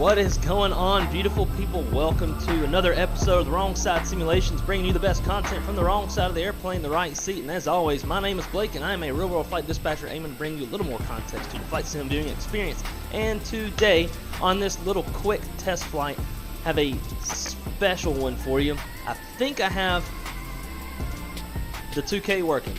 What is going on, beautiful people? Welcome to another episode of the Wrong Side Simulations, bringing you the best content from the wrong side of the airplane, the right seat. And as always, my name is Blake, and I am a real-world flight dispatcher aiming to bring you a little more context to the flight sim viewing experience. And today, on this little quick test flight, I have a special one for you. I think I have the 2K working,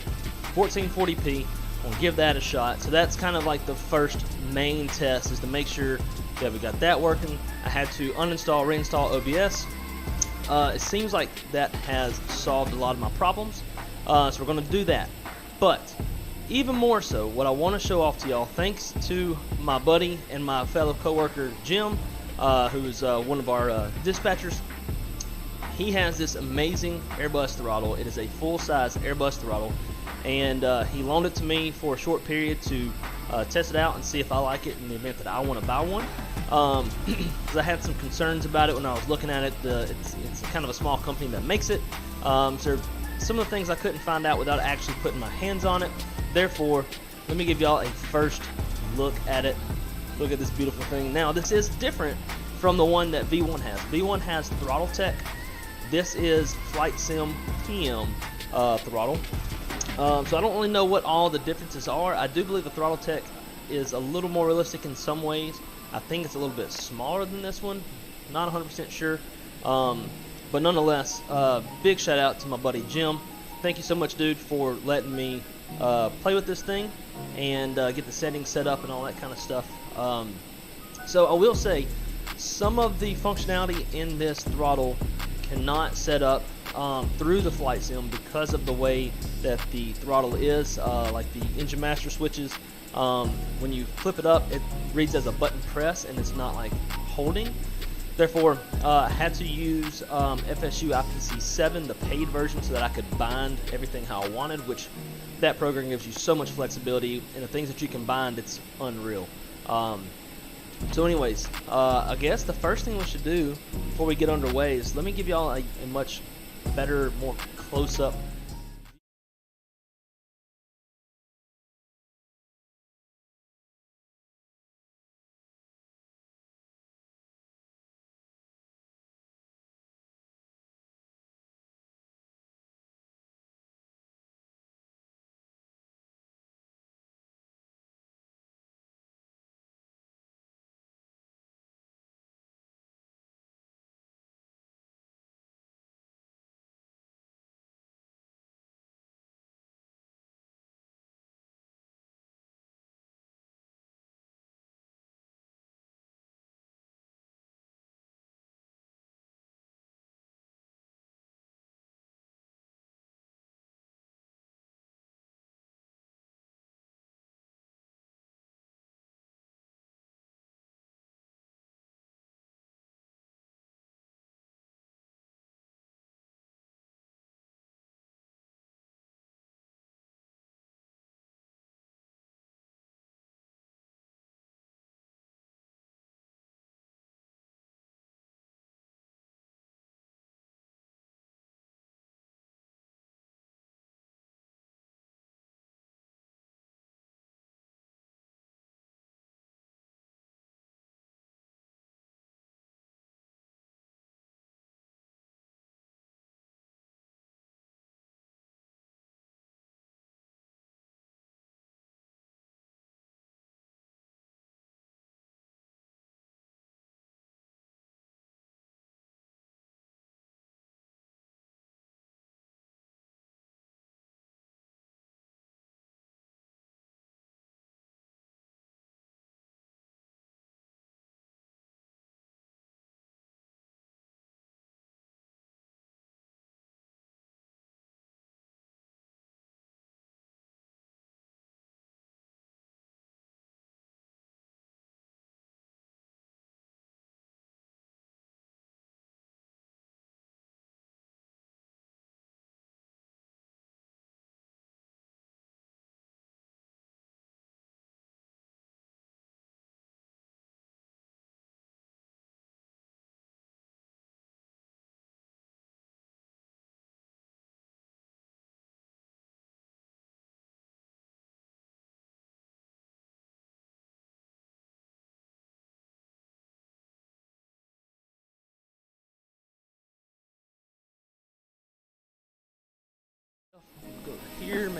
1440p. We'll give that a shot. So that's kind of like the first main test, is to make sure that we got that working. I had to uninstall, reinstall OBS. It seems like that has solved a lot of my problems. So we're going to do that. But even more so, what I want to show off to y'all, thanks to my buddy and my fellow coworker Jim, who's one of our dispatchers. He has this amazing Airbus Throttle. It is a full-size Airbus Throttle, and he loaned it to me for a short period to test it out and see if I like it in the event that I want to buy one. Because I had some concerns about it when I was looking at it. It's kind of a small company that makes it. So some of the things I couldn't find out without actually putting my hands on it. Therefore, let me give y'all a first look at it. Look at this beautiful thing. Now, this is different from the one that V1 has. V1 has Throttle Tech. This is Flightsimpm Throttle. So I don't really know what all the differences are. I do believe the Throttle Tech is a little more realistic in some ways. I think it's a little bit smaller than this one. Not 100% sure. But nonetheless, big shout out to my buddy Jim. Thank you so much, dude, for letting me play with this thing and get the settings set up and all that kind of stuff. So I will say, some of the functionality in this throttle cannot set up through the flight sim because of the way that the throttle is, like the engine master switches. When you flip it up, it reads as a button press and it's not like holding. Therefore, I had to use FSU IPC7, the paid version, so that I could bind everything how I wanted, which that program gives you so much flexibility, and the things that you can bind, it's unreal. So anyways, I guess the first thing we should do before we get underway is let me give y'all a much better, more close-up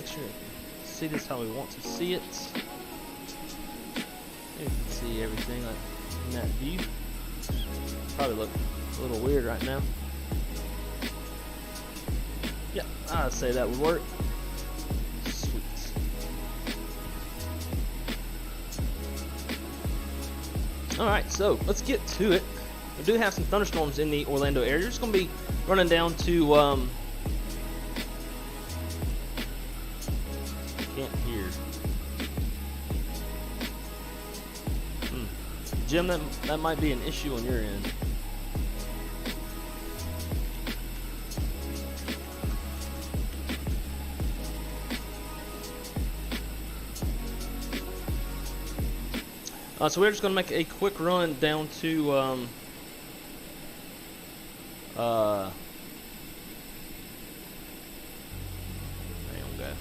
make sure you can see this how we want to see it. You can see everything like in that view. Probably look a little weird right now. Yeah, I'd say that would work. Sweet. Alright, so let's get to it. We do have some thunderstorms in the Orlando area. We're just going to be running down to, can't hear. Jim, that might be an issue on your end. So we're just going to make a quick run down to hang on, guys.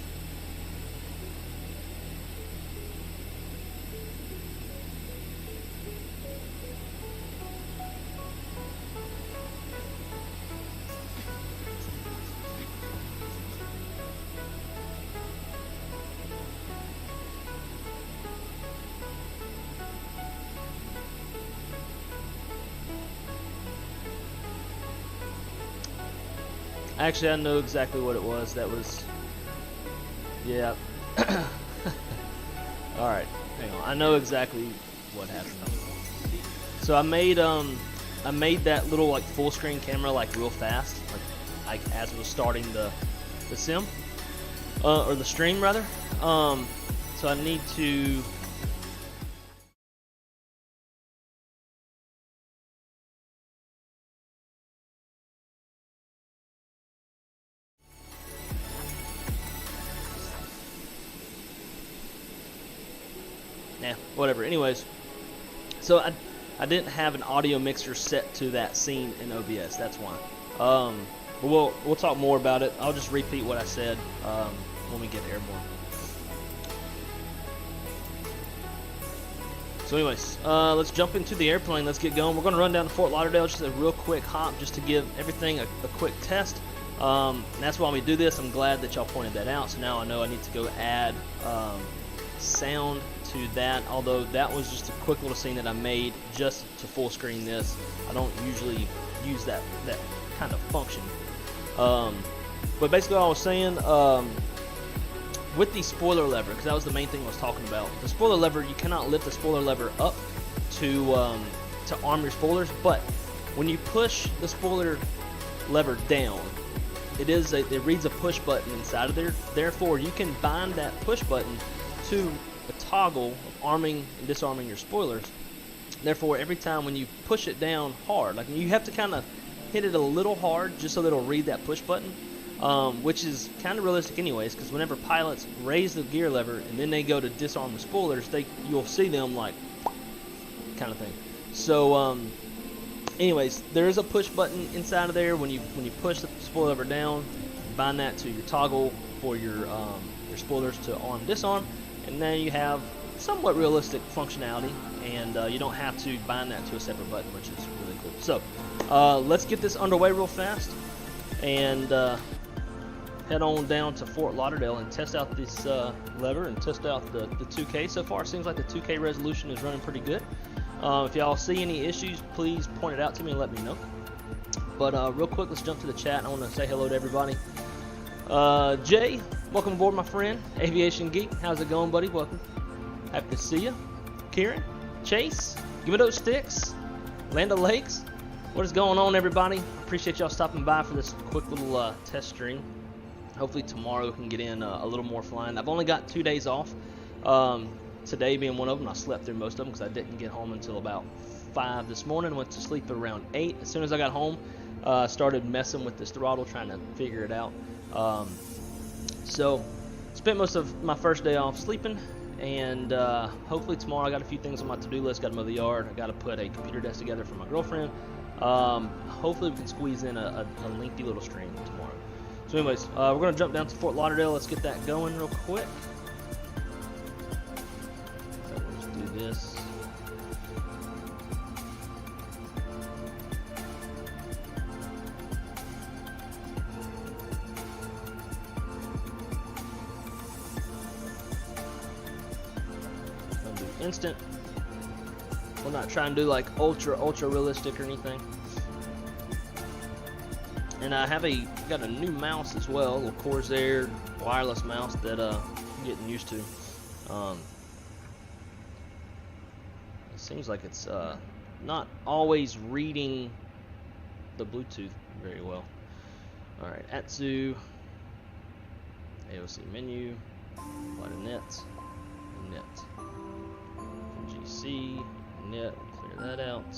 Actually, I know exactly what it was. That was, yeah. All right, hang on. I know exactly what happened. So I made that little like full screen camera like real fast, like as it was starting the sim, or the stream rather. So I need to. Whatever. Anyways, so I didn't have an audio mixer set to that scene in OBS. That's why. We'll talk more about it. I'll just repeat what I said when we get airborne. So anyways, let's jump into the airplane. Let's get going. We're going to run down to Fort Lauderdale, just a real quick hop, just to give everything a quick test. And that's why we do this. I'm glad that y'all pointed that out. So now I know I need to go add sound to that, although that was just a quick little scene that I made just to full screen this. I don't usually use that kind of function. But basically what I was saying, with the spoiler lever, because that was the main thing I was talking about. The spoiler lever, you cannot lift the spoiler lever up to arm your spoilers, but when you push the spoiler lever down, it reads a push button inside of there. Therefore, you can bind that push button to a toggle of arming and disarming your spoilers. Therefore, every time when you push it down hard, like you have to kind of hit it a little hard just so it'll read that push button, which is kind of realistic anyways, because whenever pilots raise the gear lever and then they go to disarm the spoilers, you'll see them like kind of thing. So anyways, there is a push button inside of there. When you push the spoiler lever down, bind that to your toggle for your spoilers to arm disarm, and then you have somewhat realistic functionality, and you don't have to bind that to a separate button, which is really cool. So let's get this underway real fast and head on down to Fort Lauderdale and test out this lever and test out the 2K. So far it seems like the 2K resolution is running pretty good. If y'all see any issues, please point it out to me and let me know. But real quick, let's jump to the chat. I want to say hello to everybody. Jay, welcome aboard, my friend. Aviation Geek, how's it going, buddy? Welcome. Happy to see you. Kieran, Chase, give me those sticks. Land O'Lakes, what is going on, everybody? Appreciate y'all stopping by for this quick little test stream. Hopefully tomorrow we can get in a little more flying. I've only got 2 days off. Today being one of them. I slept through most of them because I didn't get home until about 5 this morning. Went to sleep around 8. As soon as I got home, started messing with this throttle, trying to figure it out. So spent most of my first day off sleeping, and hopefully tomorrow I got a few things on my to-do list. Got to mow the yard. I got to put a computer desk together for my girlfriend. Hopefully we can squeeze in a lengthy little stream tomorrow. So anyways, we're going to jump down to Fort Lauderdale. Let's get that going real quick. So let's do this. instant. We're not trying to do like ultra realistic or anything. And I have got a new mouse as well, a little Corsair wireless mouse that I'm getting used to. It seems like it's not always reading the Bluetooth very well. Alright, Atsu, AOC menu, flight of net, GC, net, we'll clear that out.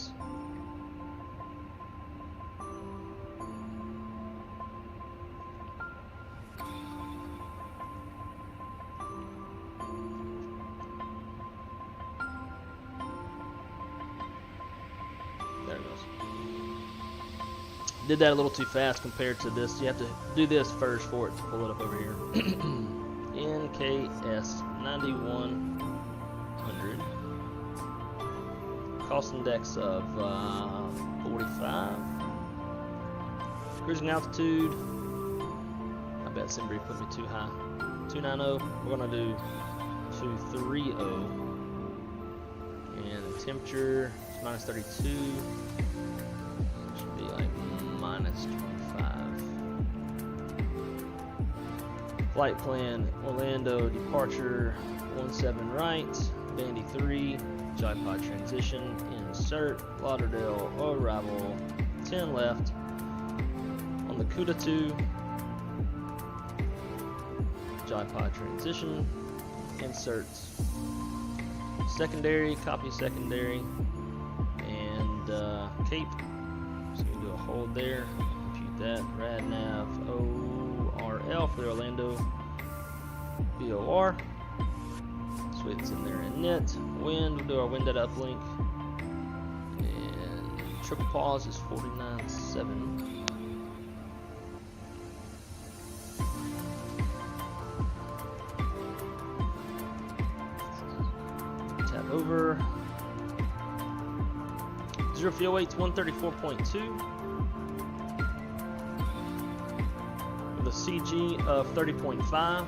There it goes. Did that a little too fast compared to this. You have to do this first for it to pull it up over here. NKS 9100. Cost index of 45. Cruising altitude. I bet Simbri put me too high. 290. We're gonna do 230. And the temperature is minus 32. It should be like minus 25. Flight plan, Orlando departure 17 right, Bandy 3, Joypod transition, insert, Lauderdale arrival 10 left. On the CUDA 2, Joypod transition, insert, secondary, copy secondary, and Cape. So we do a hold there, compute that, RadNav ORL for the Orlando BOR. Sweet, it's in there in net. Wind, we'll do our wind data uplink. And triple pause is 49.7. Tab over. Zero fuel weight's 134.2. With a CG of 30.5.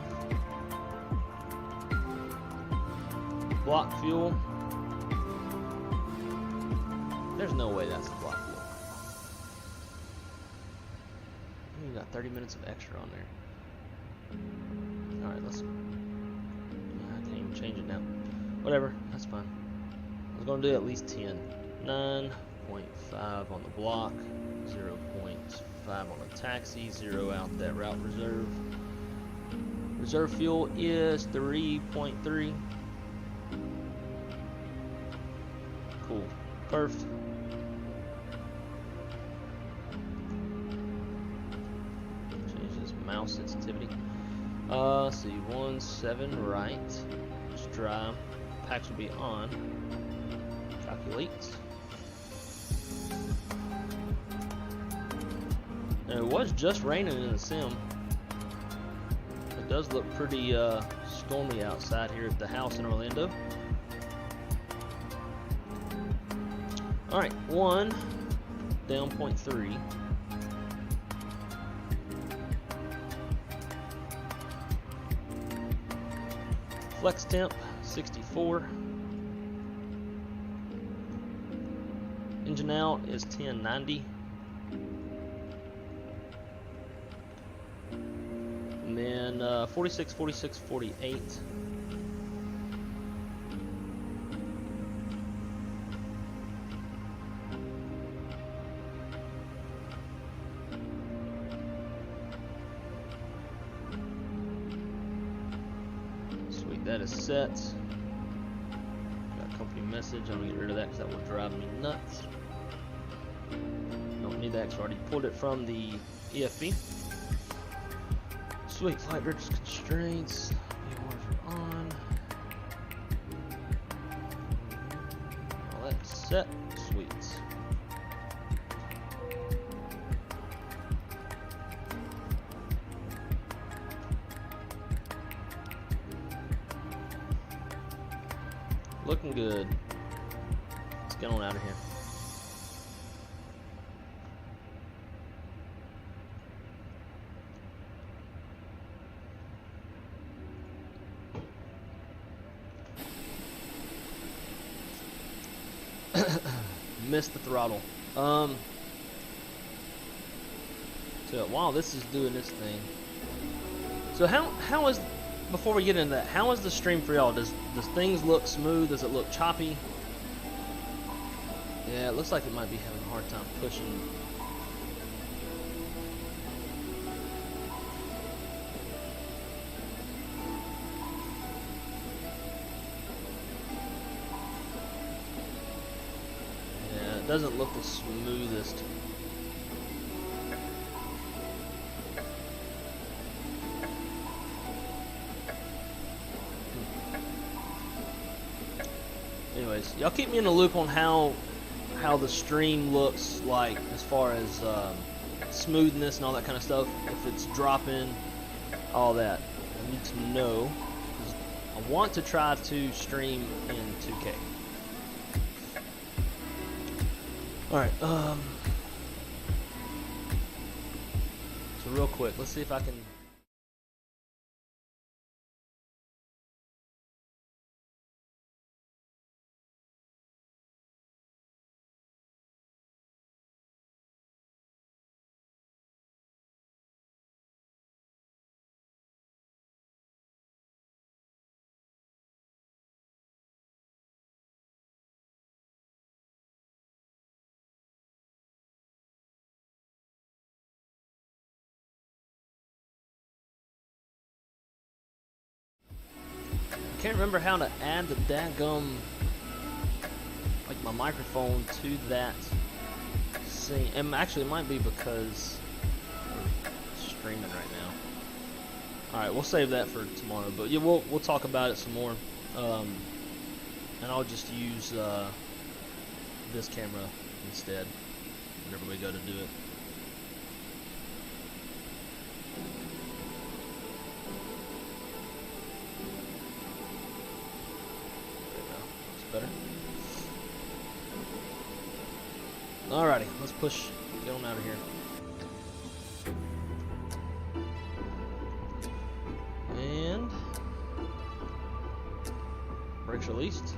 Block fuel. There's no way that's the block fuel. You got 30 minutes of extra on there. Alright, let's. I can't even change it now. Whatever, that's fine. I was going to do at least 10. 9.5 on the block. 0.5 on the taxi. 0 out that route reserve. Reserve fuel is 3.3. Cool. Perfect. Change this mouse sensitivity. Let's see. 17 right. Just drive. Packs will be on. Calculate. And it was just raining in the sim. It does look pretty stormy outside here at the house in Orlando. Alright, 1 down 0.3. Flex temp 64. Engine out is 1090. And then 46, 46, 48. That is set. Got a company message. I'm gonna get rid of that because that will drive me nuts. Don't need that because I already pulled it from the EFB. Sweet. Flight director's constraints. Orders are on. All that's set. Sweet. Looking good. Let's get on out of here. missed the throttle. So while this is doing this thing, so how is, before we get into that, how is the stream for y'all? Does things look smooth? Does it look choppy? Yeah, it looks like it might be having a hard time pushing. Yeah, it doesn't look the smoothest. Anyways, y'all keep me in the loop on how the stream looks like as far as smoothness and all that kind of stuff. If it's dropping, all that. I need to know, because I want to try to stream in 2K. Alright, so real quick, let's see if I can... I can't remember how to add the dadgum, like my microphone to that scene. And actually, it might be because we're streaming right now. All right, we'll save that for tomorrow. But yeah, we'll talk about it some more. And I'll just use this camera instead whenever we go to do it. Better. Alrighty, let's push. Get on out of here. And brakes released.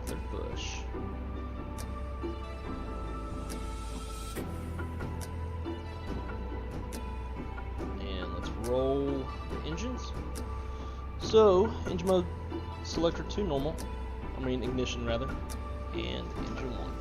Third push. And let's roll the engines. So, engine mode. Selector 2 normal, ignition rather, and engine 1.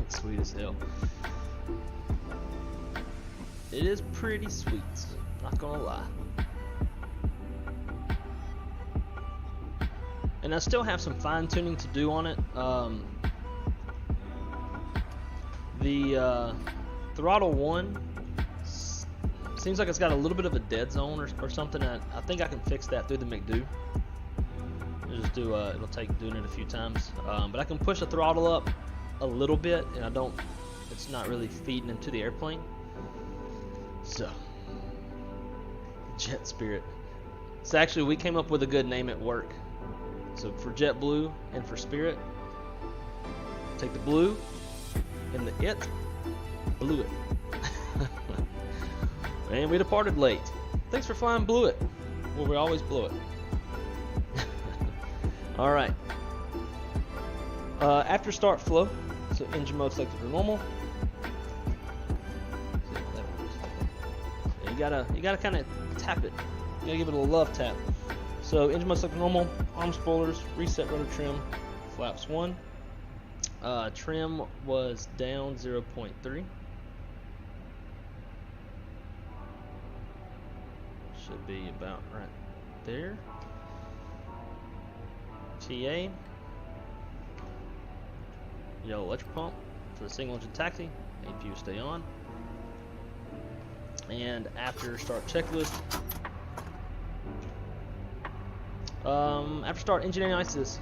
Sweet as hell. It is pretty sweet, not gonna lie. And I still have some fine tuning to do on it. The throttle 1 seems like it's got a little bit of a dead zone or something. I think I can fix that through the McDo. Just do it'll take doing it a few times, but I can push the throttle up a little bit, and it's not really feeding into the airplane. So, Jet Spirit. So actually, we came up with a good name at work. So for JetBlue and for Spirit, take the blue and the blew it. And we departed late. Thanks for flying Blew It. Well, we always blow it. All right. After start flow, so engine mode selected to normal. You gotta kind of tap it. You gotta give it a love tap. So engine mode selected normal. Arm spoilers, reset rotor trim, flaps 1. Trim was down 0.3. Should be about right there. TA. Yellow electric pump for the single engine taxi. APU stay on. And after start checklist, after start engineering ISIS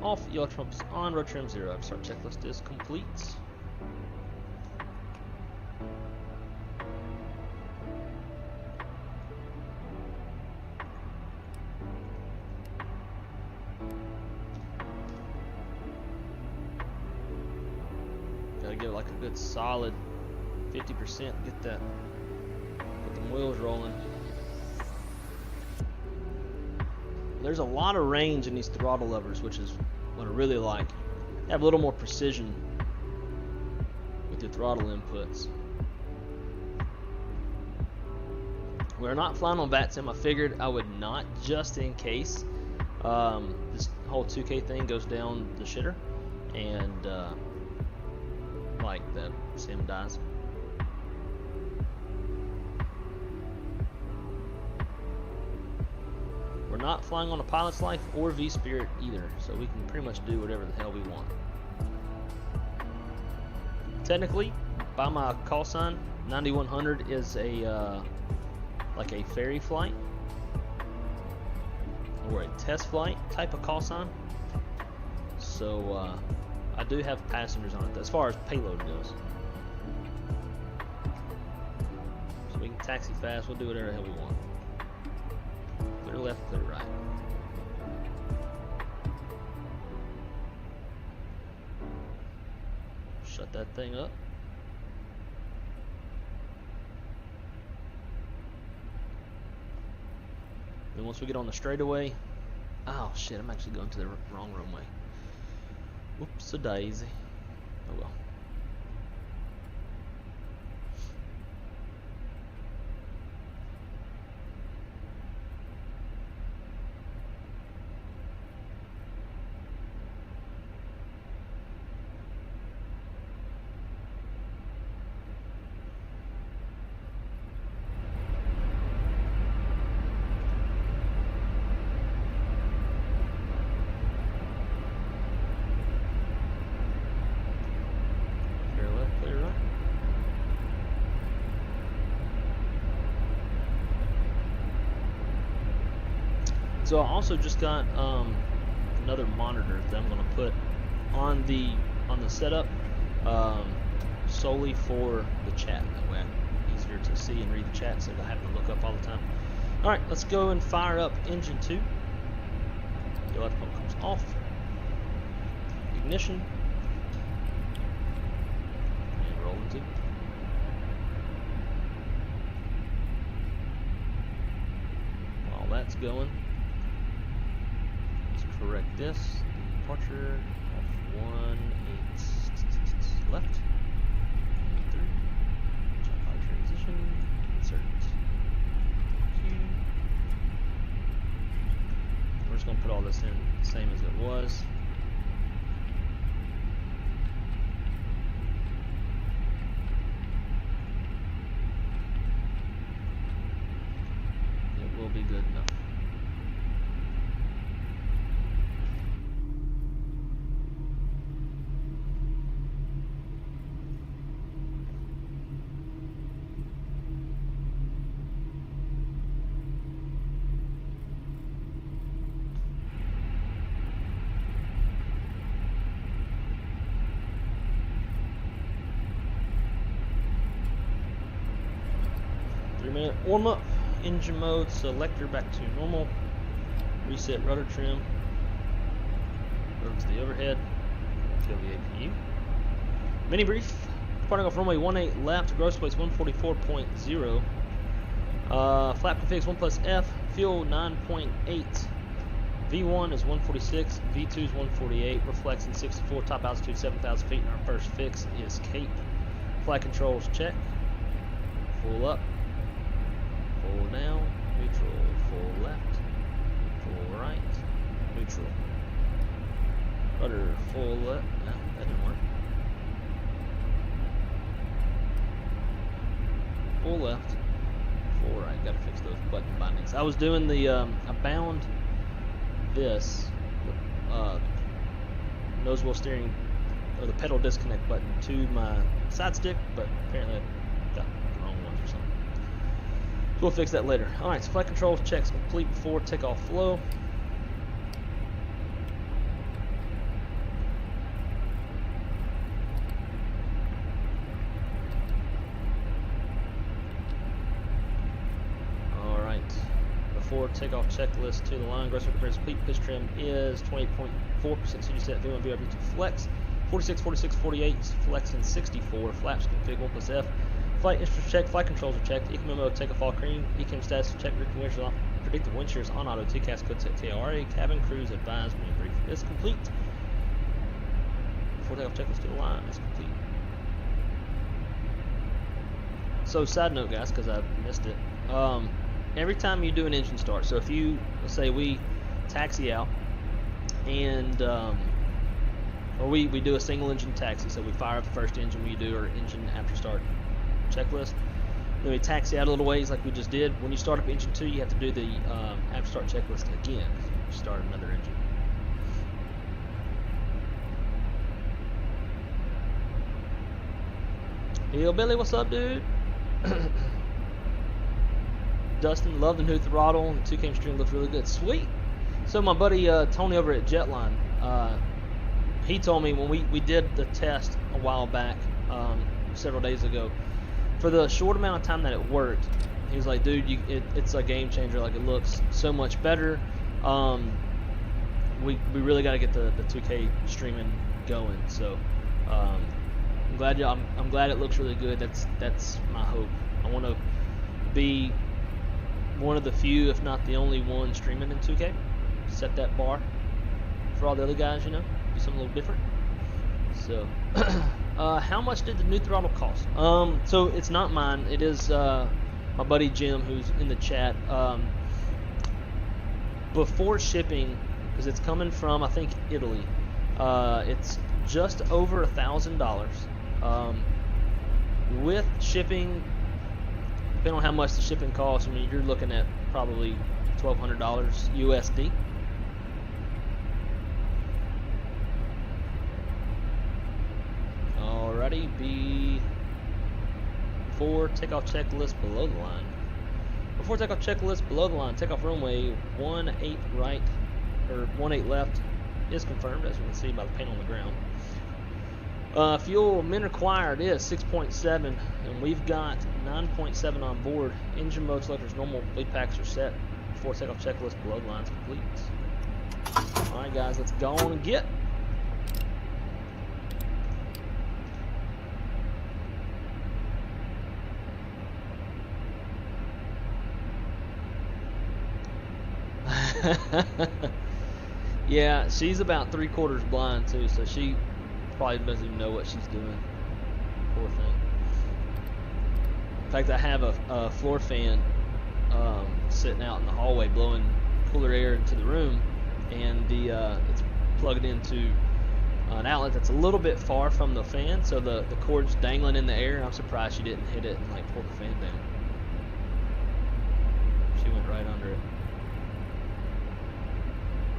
off, yellow pumps on, rotor trim 0. After start checklist is complete. Gotta give it like a good solid 50%. Get them wheels rolling. There's a lot of range in these throttle levers, which is what I really like. You have a little more precision with your throttle inputs. We're not flying on VATSIM. I figured I would not, just in case this whole 2K thing goes down the shitter and like the sim dies. We're not flying on a pilot's life or V-Spirit either, so we can pretty much do whatever the hell we want. Technically, by my call sign, 9100 is a like a ferry flight or a test flight type of call sign. So I do have passengers on it as far as payload goes. So we can taxi fast. We'll do whatever the hell we want. Clear left, clear right. Shut that thing up. Then once we get on the straightaway, oh shit, I'm actually going to the wrong runway. Whoops a daisy. Oh well. So I also just got another monitor that I'm going to put on the setup solely for the chat. That way it's easier to see and read the chat instead of having to look up all the time. All right, let's go and fire up engine 2. The electrical comes off. Ignition. And roll into. While that's going, correct this. Departure off 1-8 left. 3. Jump out transition. Insert Q. We're just gonna put all this in the same as it was. It will be good enough. Warm up, engine mode, selector back to normal, reset rudder trim, rotors the overhead, kill the APU. Mini brief, departing off runway 18 left, gross weight's 144.0, flap configs 1+F, fuel 9.8, V1 is 146, V2 is 148, we're flexing 64, top altitude 7,000 feet, and our first fix is Cape. Flight controls check, full up. Full down, neutral, full left, full right, neutral. Rudder, full left. No, that didn't work. Full left, full right. Gotta fix those button bindings. I was doing the, I bound this nose wheel steering, or the pedal disconnect button to my side stick, but apparently I got the wrong ones or something. We'll fix that later. Alright, so flight controls checks complete before takeoff flow. Alright, before takeoff checklist to the line. Gross weight compares complete. Pitch trim is 28.4%. So you set V1 VRB to flex. 46, 46, 48, flexing 64, flaps config 1 plus F, flight instruments checked, flight controls are checked, ECM mode, take off all green, ECM status check, predictive wind shears on auto, TCAS code set TRA, cabin crews advised wind brief is complete. Before takeoff checklist to the line is complete. So side note guys, because I missed it, every time you do an engine start, so if you, let's say we taxi out, and or we do a single engine taxi, so we fire up the first engine, we do our engine after start checklist, then we taxi out a little ways like we just did. When you start up engine 2, you have to do the after start checklist again. You start another engine. Yo Billy, what's up dude? Dustin, love the new throttle, the 2K string looks really good. Sweet. So my buddy Tony over at Jetline, he told me when we did the test a while back, several days ago, for the short amount of time that it worked, he was like, dude, it's a game changer. Like, it looks so much better. We really got to get the 2K streaming going. So I'm glad it looks really good. That's my hope. I want to be one of the few, if not the only one, streaming in 2K. Set that bar for all the other guys, you know, do something a little different. So, how much did the new throttle cost? So it's not mine. It is my buddy Jim, who's in the chat. Before shipping, because it's coming from, I think, Italy, it's just over $1,000. With shipping, depending on how much the shipping costs, I mean, you're looking at probably $1,200 USD. Alrighty, before takeoff checklist below the line. Before takeoff checklist below the line, takeoff runway 18 right, or 18 left is confirmed, as you can see by the paint on the ground. Fuel min required is 6.7, and we've got 9.7 on board. Engine mode selectors normal, lead packs are set. Before takeoff checklist below the line is complete. Alright guys, let's go on and get. Yeah, she's about 3/4 blind too, so she probably doesn't even know what she's doing. Poor thing. In fact, I have a floor fan sitting out in the hallway blowing cooler air into the room, and it's plugged into an outlet that's a little bit far from the fan, so the cord's dangling in the air. I'm surprised she didn't hit it and like pull the fan down. She went right under it.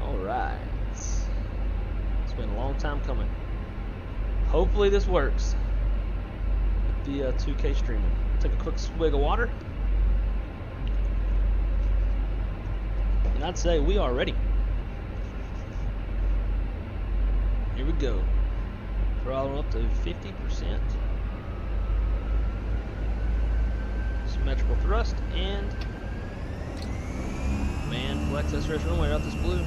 Alright, it's been a long time coming. Hopefully this works with the 2K streaming. Take a quick swig of water, and I'd say we are ready. Here we go. Throttle up to 50%. Symmetrical thrust, and man, flex SRS runway out this blue.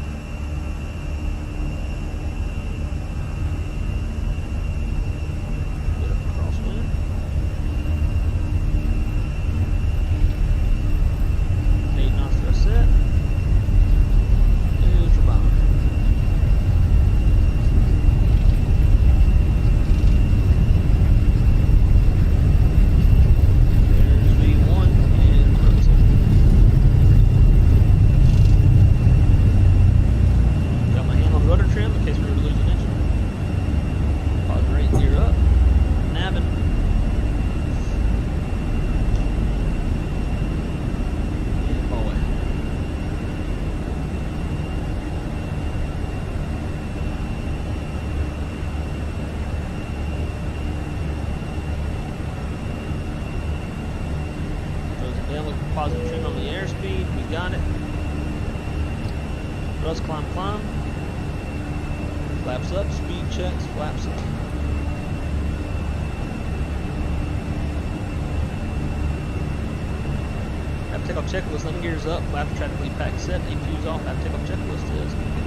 Positive trend on the airspeed, we got it. Thrust, climb. Flaps up, speed checks, flaps up. After takeoff checklist, landing gears up, flap traffic lead pack set, APU's off, after takeoff checklist is complete.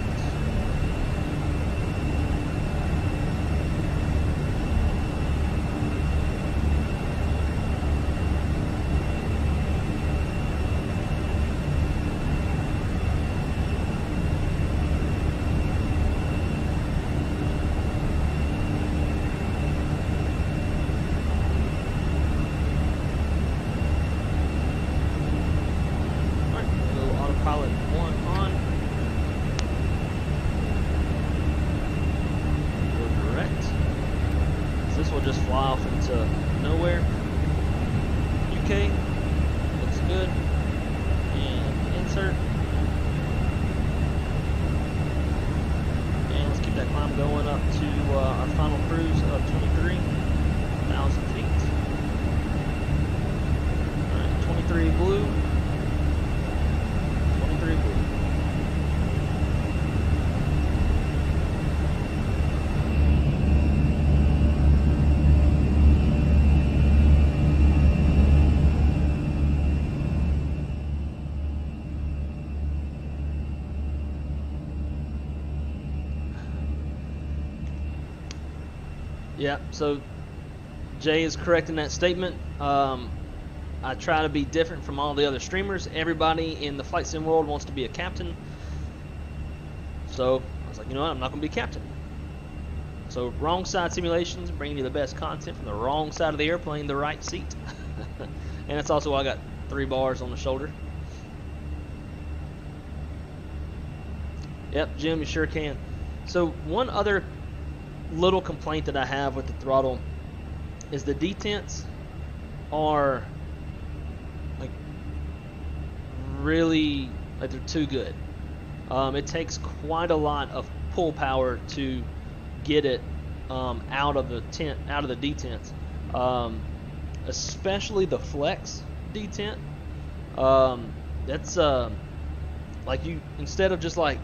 it'll just fly off into nowhere. UK, looks good. And insert. And let's keep that climb going up to our final cruise of 23,000 feet. Alright, 23 blue. 23 blue. Yeah, so Jay is correct in that statement. I try to be different from all the other streamers. Everybody in the flight sim world wants to be a captain. So I was like, you know what, I'm not going to be captain. So wrong side simulations, bringing you the best content from the wrong side of the airplane, the right seat. And that's also why I got 3 bars on the shoulder. Yep, Jim, you sure can. So one other little complaint that I have with the throttle is the detents are like really, like, they're too good. It takes quite a lot of pull power to get it out of the detents, especially the flex detent. That's like, you, instead of just like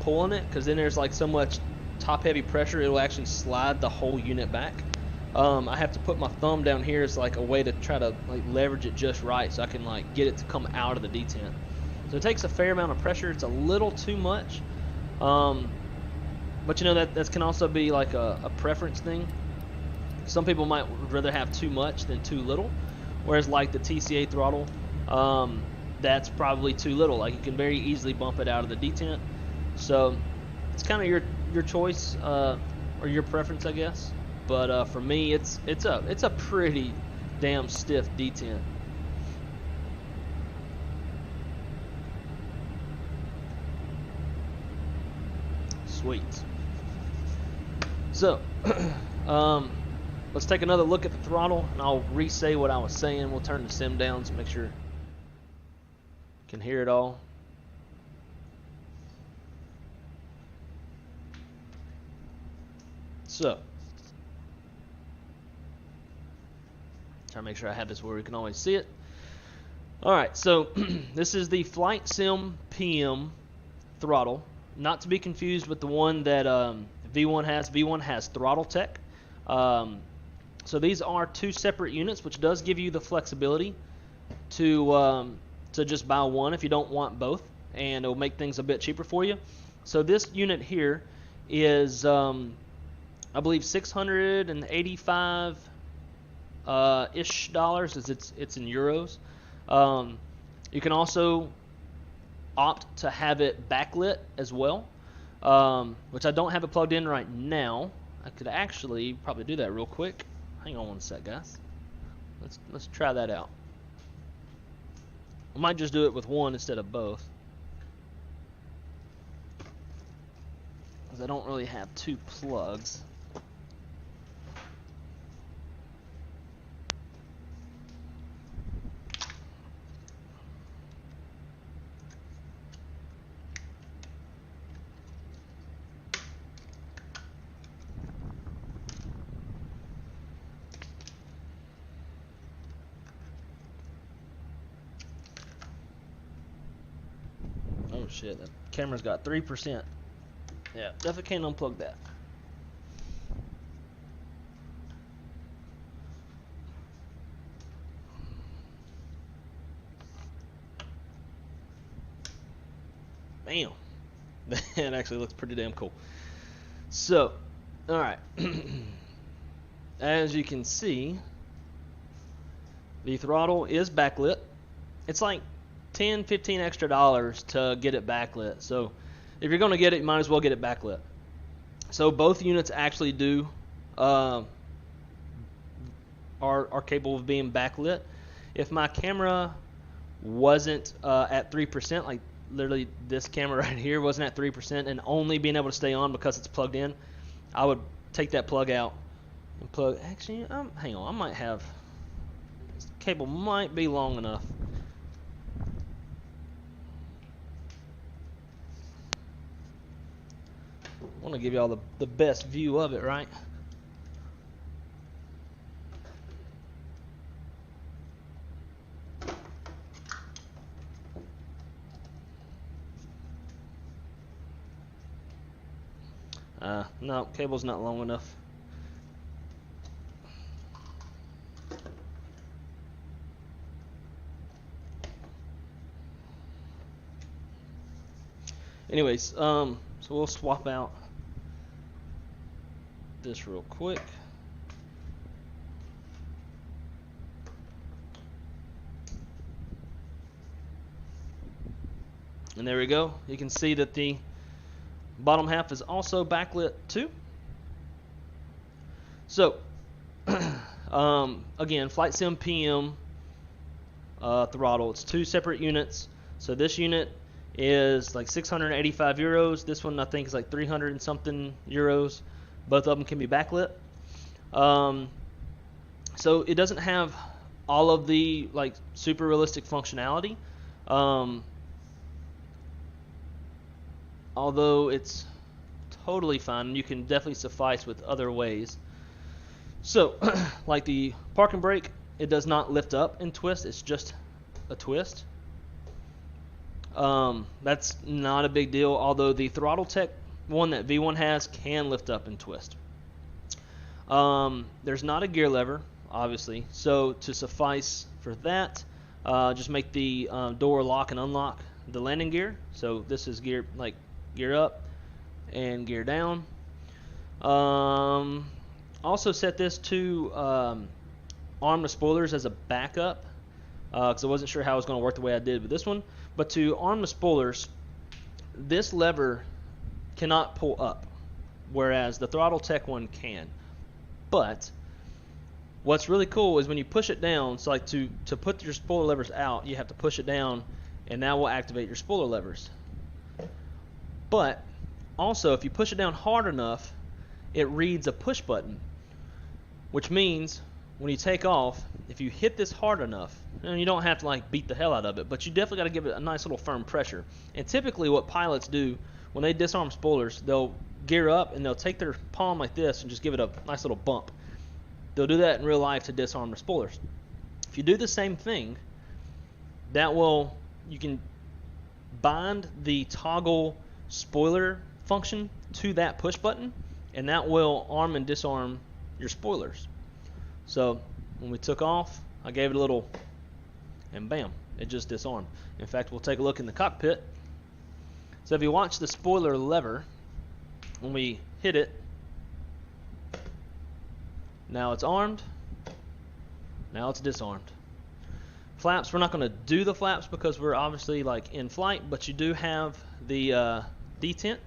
pulling it, because then there's like so much top heavy pressure, it will actually slide the whole unit back. I have to put my thumb down here as like a way to try to like leverage it just right so I can like get it to come out of the detent. So it takes a fair amount of pressure. It's a little too much, but you know, that can also be like a preference thing. Some people might rather have too much than too little, whereas like the TCA throttle, that's probably too little. Like, you can very easily bump it out of the detent. So it's kind of your choice, or your preference, I guess. But for me, it's a pretty damn stiff detent. Sweet. So let's take another look at the throttle, and I'll re-say what I was saying. We'll turn the sim down to make sure you can hear it all. So, try to make sure I have this where we can always see it. Alright, so this is the Flightsimpm Throttle, not to be confused with the one that V1 has. V1 has Throttle Tech. So these are 2 separate units, which does give you the flexibility to just buy one if you don't want both, and it'll make things a bit cheaper for you. So this unit here is I believe $685 ish dollars, as it's in euros. You can also opt to have it backlit as well, which I don't have it plugged in right now. I could actually probably do that real quick. Hang on one sec, guys. Let's try that out. I might just do it with one instead of both, because I don't really have 2 plugs. Oh shit, that camera's got 3%. Yeah, definitely can't unplug that. Bam. That actually looks pretty damn cool. So, alright. As you can see, the throttle is backlit. It's like $10-15 extra to get it backlit. So if you're going to get it, you might as well get it backlit. So both units actually do are capable of being backlit. If my camera wasn't at 3%, like literally this camera right here wasn't at 3% and only being able to stay on because it's plugged in, I would take that plug out And plug. Actually, hang on. I might have. This cable might be long enough. I want to give y'all the best view of it, right? No, cable's not long enough. Anyways, so we'll swap out this real quick. And there we go. You can see that the bottom half is also backlit too. So, again, Flightsimpm Throttle. It's 2 separate units. So this unit is like 685 euros. This one I think is like 300 and something euros. Both of them can be backlit. So it doesn't have all of the like super realistic functionality. Although it's totally fine, you can definitely suffice with other ways. So, like the parking brake, it does not lift up and twist, it's just a twist. That's not a big deal, although the Throttle Tech one that V1 has can lift up and twist. There's not a gear lever, obviously, so to suffice for that, just make the door lock and unlock the landing gear. So this is gear up and gear down. Also set this to arm the spoilers as a backup, because I wasn't sure how it was going to work the way I did with this one. But to arm the spoilers, this lever cannot pull up, whereas the Throttle Tech one can. But what's really cool is when you push it down, so like to put your spoiler levers out, you have to push it down, and that will activate your spoiler levers. But also, if you push it down hard enough, it reads a push button, which means when you take off, if you hit this hard enough, and you don't have to like beat the hell out of it, but you definitely got to give it a nice little firm pressure. And typically what pilots do when they disarm spoilers, they'll gear up and they'll take their palm like this and just give it a nice little bump. They'll do that in real life to disarm the spoilers. If you do the same thing, you can bind the toggle spoiler function to that push button, and that will arm and disarm your spoilers. So when we took off, I gave it a little, and bam, it just disarmed. In fact, we'll take a look in the cockpit. So if you watch the spoiler lever, when we hit it, now it's armed, now it's disarmed. Flaps, we're not going to do the flaps because we're obviously like in flight, but you do have the detent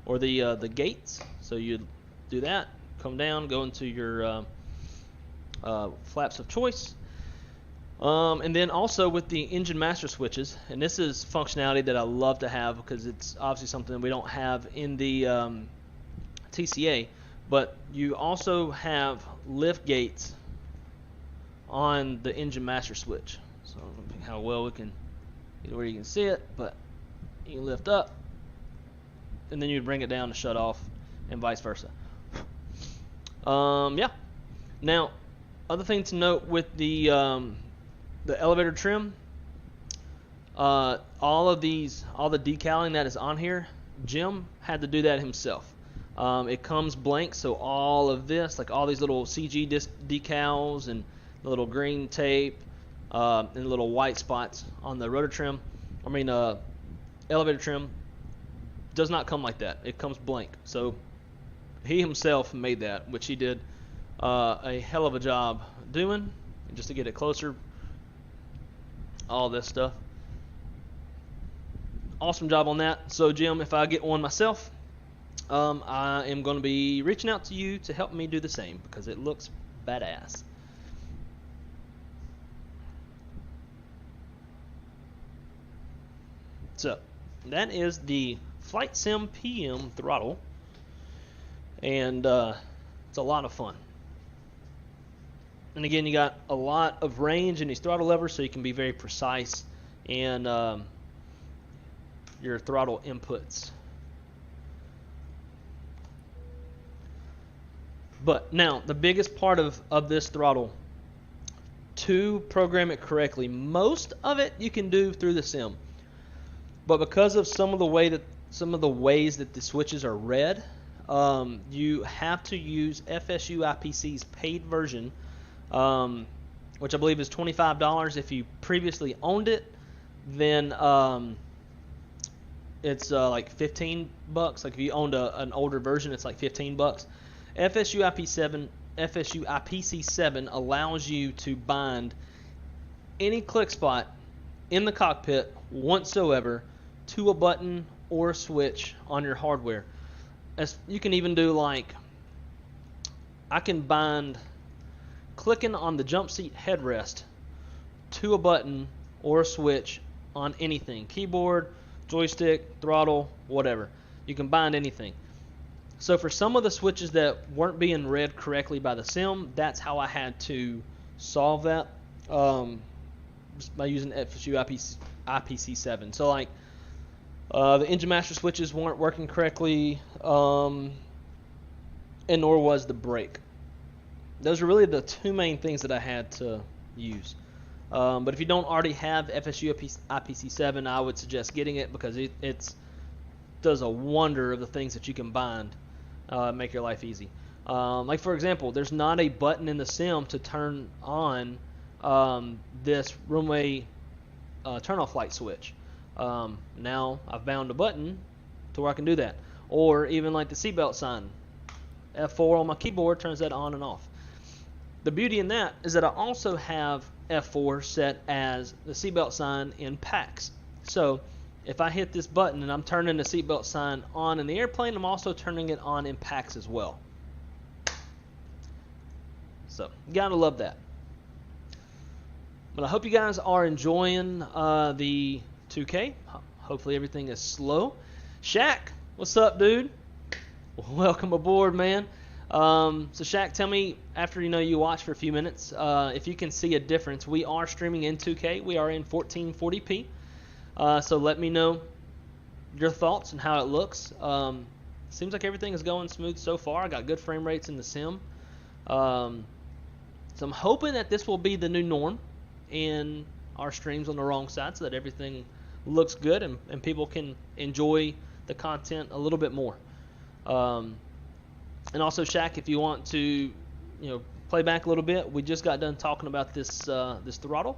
or the gates, so you do that, come down, go into your flaps of choice, and then also with the engine master switches, and this is functionality that I love to have because it's obviously something that we don't have in the TCA, but you also have lift gates on the engine master switch. So I don't know how well we can get where you can see it, but you lift up and then you'd bring it down to shut off, and vice versa. Yeah. Now, other thing to note with the elevator trim, all the decaling that is on here, Jim had to do that himself. It comes blank, so all of this, like all these little CG decals and the little green tape and the little white spots on the rotor trim, elevator trim, does not come like that. It comes blank. So he himself made that, which he did a hell of a job doing, just to get it closer. All this stuff. Awesome job on that. So Jim, if I get one myself, I am going to be reaching out to you to help me do the same because it looks badass. So that is the Flightsimpm Throttle, and it's a lot of fun. And again, you got a lot of range in these throttle levers, so you can be very precise in your throttle inputs. But now, the biggest part of this throttle, to program it correctly, most of it you can do through the sim. But because of some of the ways that the switches are read, you have to use FSU IPC's paid version, which I believe is $25. If you previously owned it, then it's like 15 bucks. Like if you owned an older version, it's like 15 bucks. FSU IPC7 allows you to bind any click spot in the cockpit whatsoever to a button or a switch on your hardware. As you can even do, like, I can bind clicking on the jump seat headrest to a button or a switch on anything, keyboard, joystick, throttle, whatever. You can bind anything. So for some of the switches that weren't being read correctly by the sim, that's how I had to solve that, just by using FSU IPC7. So like the engine master switches weren't working correctly, and nor was the brake. Those are really the two main things that I had to use. But if you don't already have FSU IPC7, I would suggest getting it, because it does a wonder of the things that you can bind, make your life easy. Like for example, there's not a button in the sim to turn on this runway turn-off light switch. Now I've bound a button to where I can do that. Or even like the seatbelt sign, F4 on my keyboard turns that on and off. The beauty in that is that I also have F4 set as the seatbelt sign in packs. So if I hit this button and I'm turning the seatbelt sign on in the airplane, I'm also turning it on in packs as well. So you gotta love that. But I hope you guys are enjoying the 2K. Hopefully everything is slow. Shaq, what's up, dude? Welcome aboard, man. So Shaq, tell me, after you watch for a few minutes, if you can see a difference. We are streaming in 2K. We are in 1440p. So let me know your thoughts and how it looks. Seems like everything is going smooth so far. I got good frame rates in the sim. So I'm hoping that this will be the new norm in our streams on the wrong side, so that everything looks good and people can enjoy the content a little bit more. And also, Shaq, if you want to play back a little bit, we just got done talking about this throttle,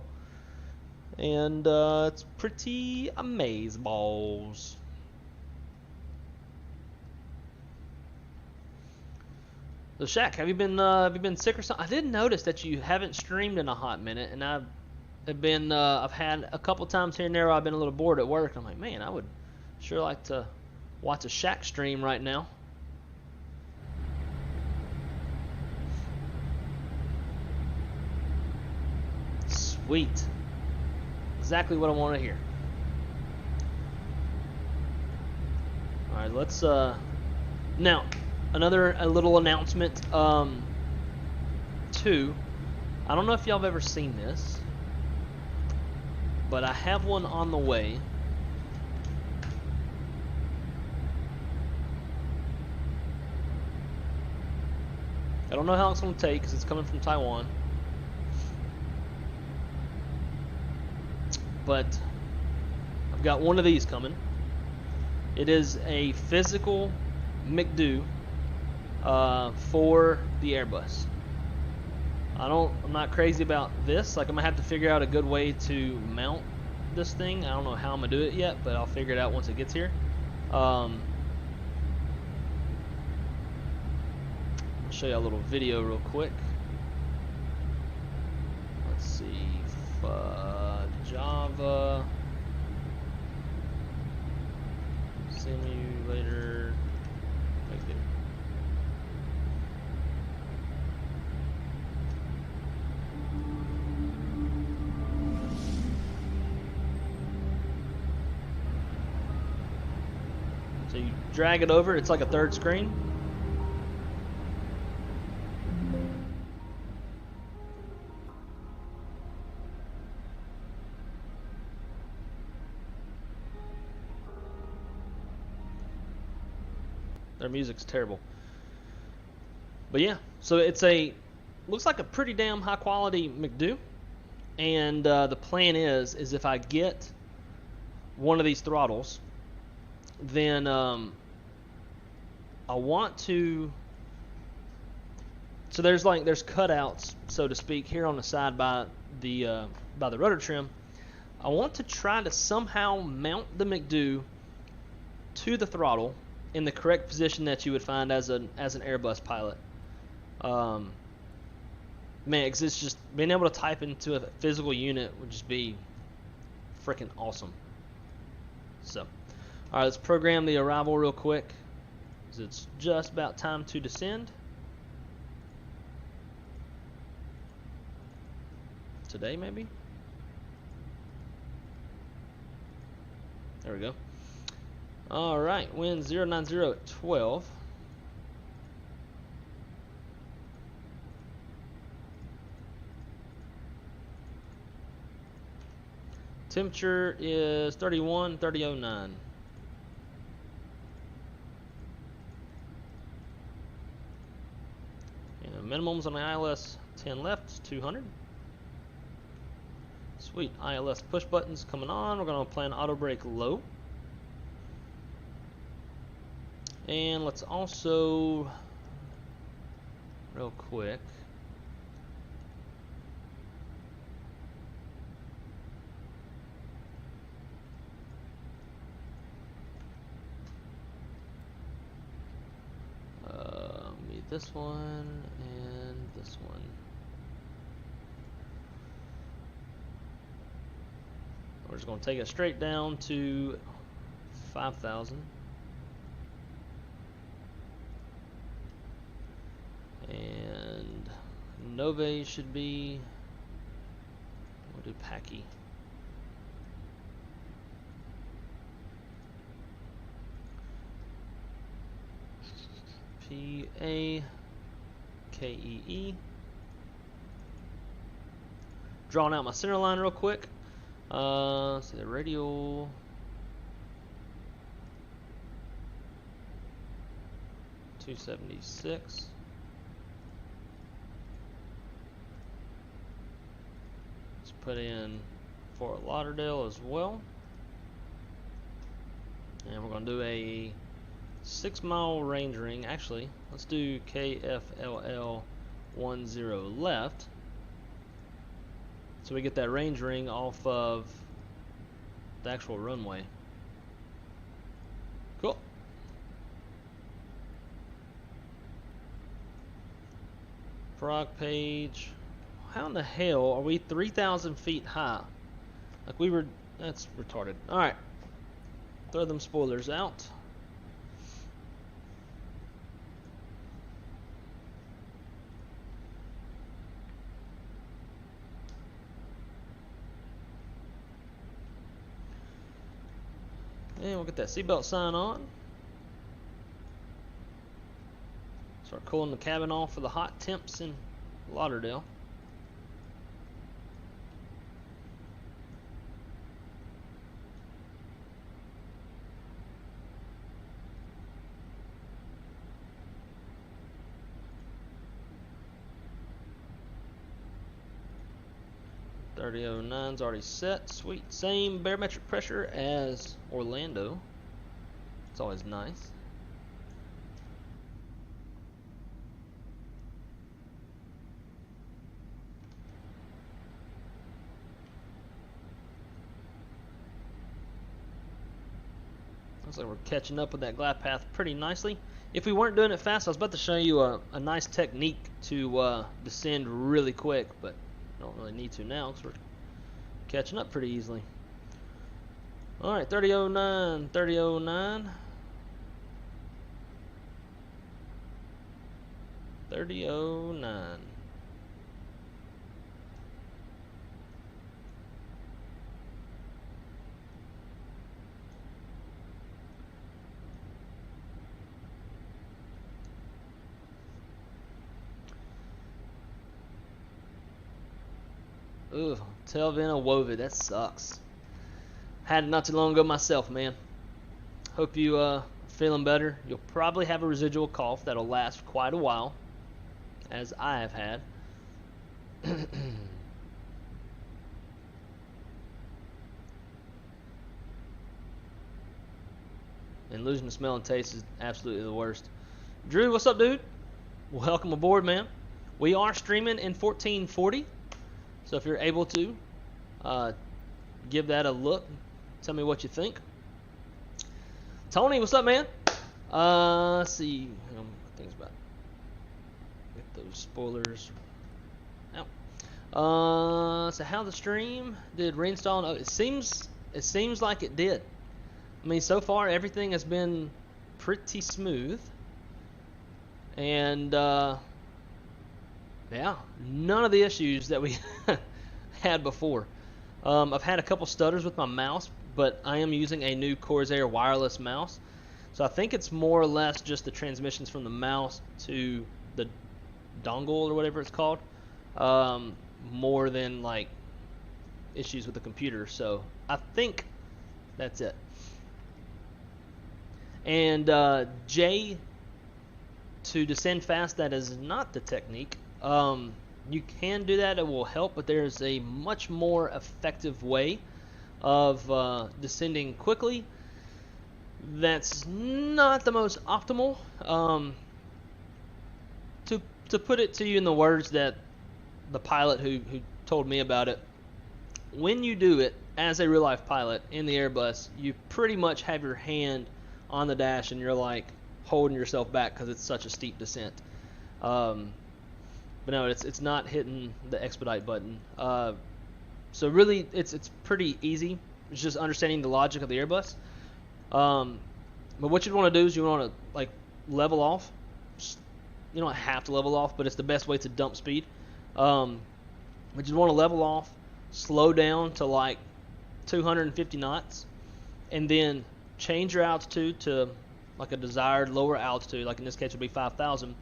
and it's pretty amazeballs. So Shaq, have you been sick or something? I did notice that you haven't streamed in a hot minute, and I've had a couple times here and there where I've been a little bored at work. I'm like, man, I would sure like to watch a Shaq stream right now. Sweet. Exactly what I want to hear. Alright, let's now a little announcement too. I don't know if y'all have ever seen this, but I have one on the way. I don't know how long it's going to take because it's coming from Taiwan. But I've got one of these coming. It is a physical McDo for the Airbus. I'm not crazy about this. Like, I'm gonna have to figure out a good way to mount this thing. I don't know how I'm gonna do it yet, but I'll figure it out once it gets here. I'll show you a little video real quick. Let's see, Java simulator. Right there. So you drag it over, it's like a third screen. Their music's terrible. But yeah, so looks like a pretty damn high quality McDo. And the plan is if I get one of these throttles, then I want to. So there's cutouts, so to speak, here on the side by the rudder trim. I want to try to somehow mount the McDo to the throttle in the correct position that you would find as an Airbus pilot. Man, it's just being able to type into a physical unit would just be freaking awesome. So, all right, let's program the arrival real quick, because it's just about time to descend. Today, maybe? There we go. All right, wind 090 at 12. Temperature is 31, 3009. And minimums on the ILS 10 left, 200. Sweet, ILS push buttons coming on. We're going to plan auto brake low. And let's also, real quick, this one and this one. We're just going to take it straight down to 5,000. And Nove should be, we'll do Packy. P-A-K-E-E. Drawing out my center line real quick. So the radial. .276. Let's put in Fort Lauderdale as well. And we're going to do a 6-mile range ring. Actually, let's do KFLL 10 left, so we get that range ring off of the actual runway. Cool. Frog page. How in the hell are we 3,000 feet high? Like we were. That's retarded. All right. Throw them spoilers out. And we'll get that seatbelt sign on. Start cooling the cabin off for the hot temps in Lauderdale. .3009's already set. Sweet. Same barometric pressure as Orlando. It's always nice. Looks like we're catching up with that glide path pretty nicely. If we weren't doing it fast, I was about to show you a nice technique to descend really quick, but don't really need to now because we're catching up pretty easily. Alright, 3009, 3009. 3009. Ugh, tailvent wove that sucks. Had it not too long ago myself, man. Hope you feeling better. You'll probably have a residual cough that'll last quite a while, as I have had. And losing the smell and taste is absolutely the worst. Drew, what's up, dude? Welcome aboard, man. We are streaming in 1440, so if you're able to, give that a look. Tell me what you think. Tony, what's up, man? Let's see. Things about. Get those spoilers out. So how the stream did reinstall? Oh, it seems like it did. I mean, so far everything has been pretty smooth, and yeah, none of the issues that we had before. I've had a couple stutters with my mouse, but I am using a new Corsair wireless mouse, so I think it's more or less just the transmissions from the mouse to the dongle or whatever it's called, more than like issues with the computer. So I think that's it. And J, to descend fast, that is not the technique. You can do that, it will help, but there's a much more effective way of descending quickly. That's not the most optimal. To put it to you in the words that the pilot who told me about it, when you do it as a real life pilot in the Airbus, you pretty much have your hand on the dash and you're like holding yourself back because it's such a steep descent. But no, it's not hitting the expedite button. So really, it's pretty easy. It's just understanding the logic of the Airbus. But what you'd want to do is you want to like level off. You don't have to level off, but it's the best way to dump speed. But you want to level off, slow down to like 250 knots, and then change your altitude to like a desired lower altitude, like in this case would be 5,000.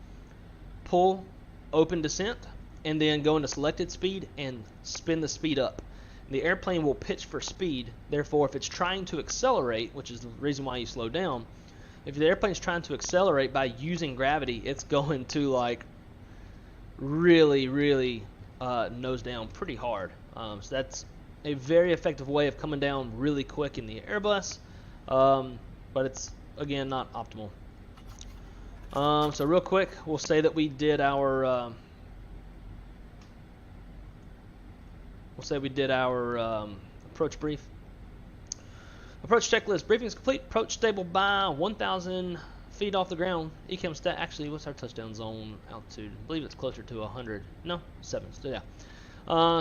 Pull open descent, and then go into selected speed and spin the speed up. The airplane will pitch for speed. Therefore, if it's trying to accelerate, which is the reason why you slow down, if the airplane's trying to accelerate by using gravity, it's going to like really nose down pretty hard. So that's a very effective way of coming down really quick in the Airbus. But it's, again, not optimal. So real quick, we'll say that we did our approach brief. Approach checklist. Briefing is complete. Approach stable by 1,000 feet off the ground. ECAM stat. Actually, what's our touchdown zone altitude? I believe it's closer to 100. No, 7. So yeah.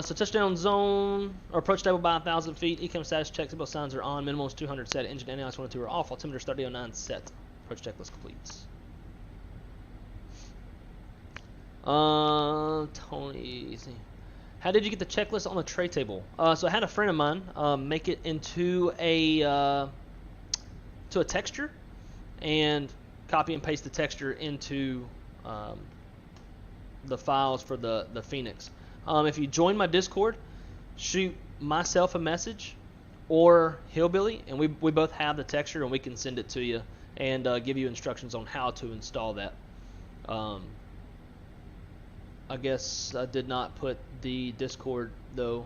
So touchdown zone, or approach stable by 1,000 feet. ECAM status check. Seatbelt signs are on. Minimum is 200 set. Engine anti-ice 1 and 2 are off. Altimeter 3009 set. Approach checklist complete. Tony, how did you get the checklist on the tray table? So I had a friend of mine make it into a texture, and copy and paste the texture into the files for the Phoenix. If you join my Discord, shoot myself a message or Hillbilly, and we both have the texture, and we can send it to you and give you instructions on how to install that. I guess I did not put the Discord, though,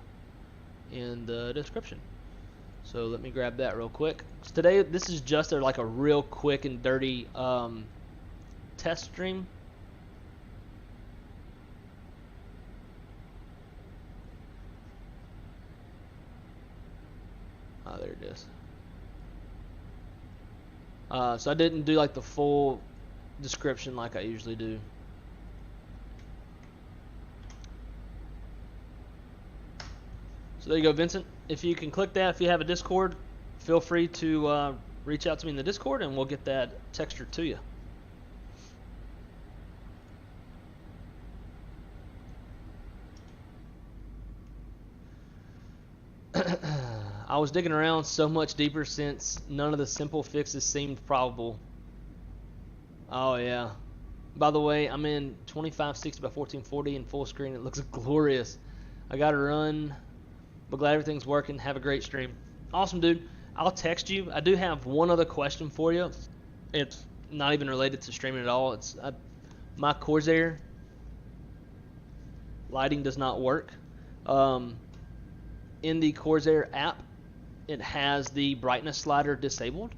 in the description. So let me grab that real quick. So today, this is just like a real quick and dirty test stream. Oh, there it is. So I didn't do like the full description like I usually do. So there you go, Vincent. If you can click that, if you have a Discord, feel free to reach out to me in the Discord, and we'll get that texture to you. I was digging around so much deeper since none of the simple fixes seemed probable. Oh yeah. By the way, I'm in 2560 by 1440 in full screen. It looks glorious. I got to run, but glad everything's working. Have a great stream. Awesome, dude. I'll text you. I do have one other question for you. It's not even related to streaming at all. My Corsair lighting does not work. In the Corsair app, it has the brightness slider disabled.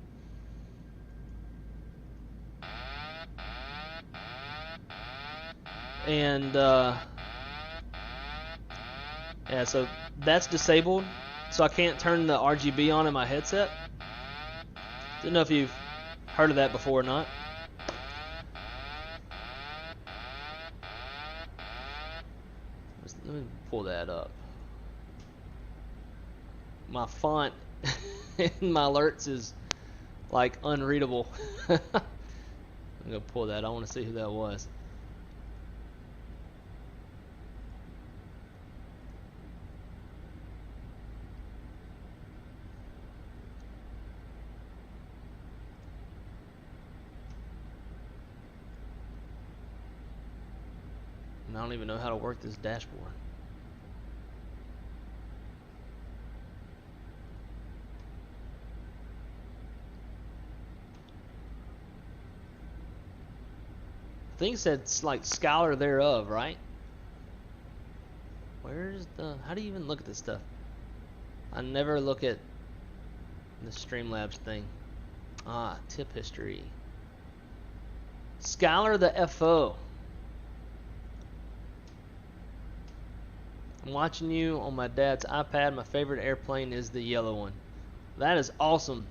And yeah, so that's disabled, so I can't turn the RGB on in my headset. Don't know if you've heard of that before or not. Let me pull that up. My font in my alerts is like unreadable. I'm gonna pull that. I want to see who that was. And I don't even know how to work this dashboard. I think it said like scholar thereof, right? Where's the... How do you even look at this stuff? I never look at the Streamlabs thing. Ah, tip history. Scholar the FO. I'm watching you on my dad's iPad. My favorite airplane is the yellow one. That is awesome.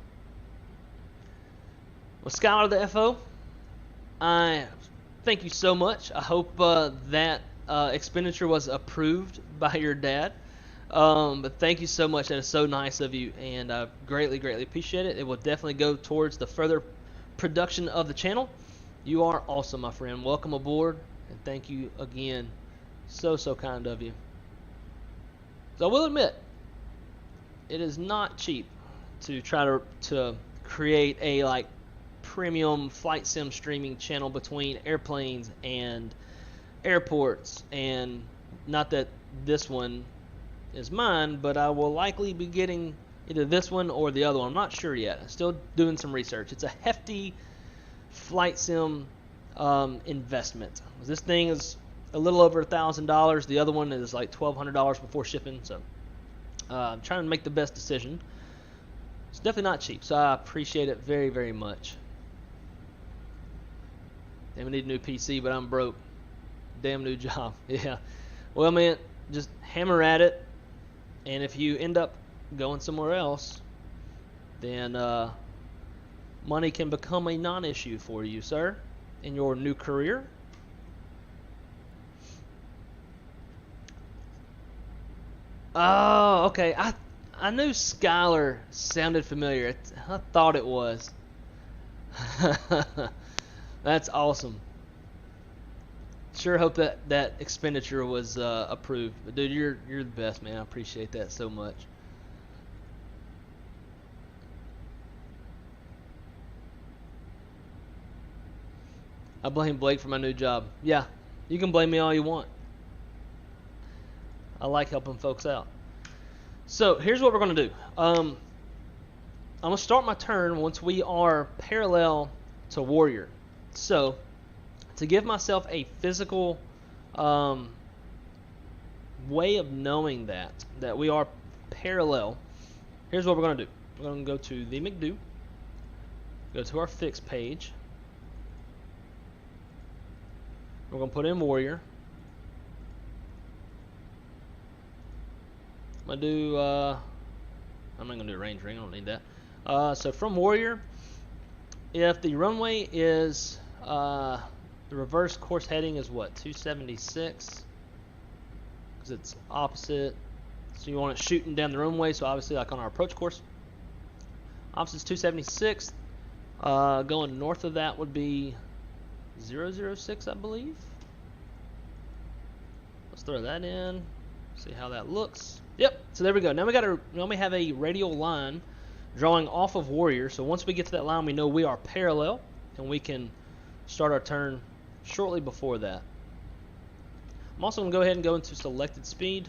Well, Scholar the FO, I thank you so much. I hope that expenditure was approved by your dad. But thank you so much. That is so nice of you, and I greatly, greatly appreciate it. It will definitely go towards the further production of the channel. You are awesome, my friend. Welcome aboard, and thank you again. So, so kind of you. So I will admit, it is not cheap to try to create a like premium flight sim streaming channel between airplanes and airports, and not that this one is mine, but I will likely be getting either this one or the other one. I'm not sure yet. I'm still doing some research. It's a hefty flight sim investment. This thing is a little over $1,000. The other one is like $1,200 before shipping. So I'm trying to make the best decision. It's definitely not cheap, so I appreciate it very, very much. Damn, I need a new PC, but I'm broke. Damn new job. Yeah. Well, man, just hammer at it, and if you end up going somewhere else, then money can become a non-issue for you, sir, in your new career. Oh, okay. I knew Scholar sounded familiar. I thought it was. That's awesome. Sure hope that expenditure was approved. But dude, you're the best, man. I appreciate that so much. I blame Blake for my new job. Yeah, you can blame me all you want. I like helping folks out. So here's what we're going to do. I'm going to start my turn once we are parallel to Warrior. So to give myself a physical way of knowing that we are parallel, here's what we're going to do. We're going to go to the McDo, go to our fix page. We're going to put in Warrior. I'm going to do, I'm not going to do range ring, I don't need that. So from Warrior, if the runway is, the reverse course heading is what, 276? Because it's opposite. So you want it shooting down the runway, so obviously like on our approach course. Opposite's 276. Going north of that would be 006, I believe. Let's throw that in, see how that looks. Yep, so there we go. Now we have a radial line drawing off of Warrior. So once we get to that line, we know we are parallel, and we can start our turn shortly before that. I'm also going to go ahead and go into selected speed.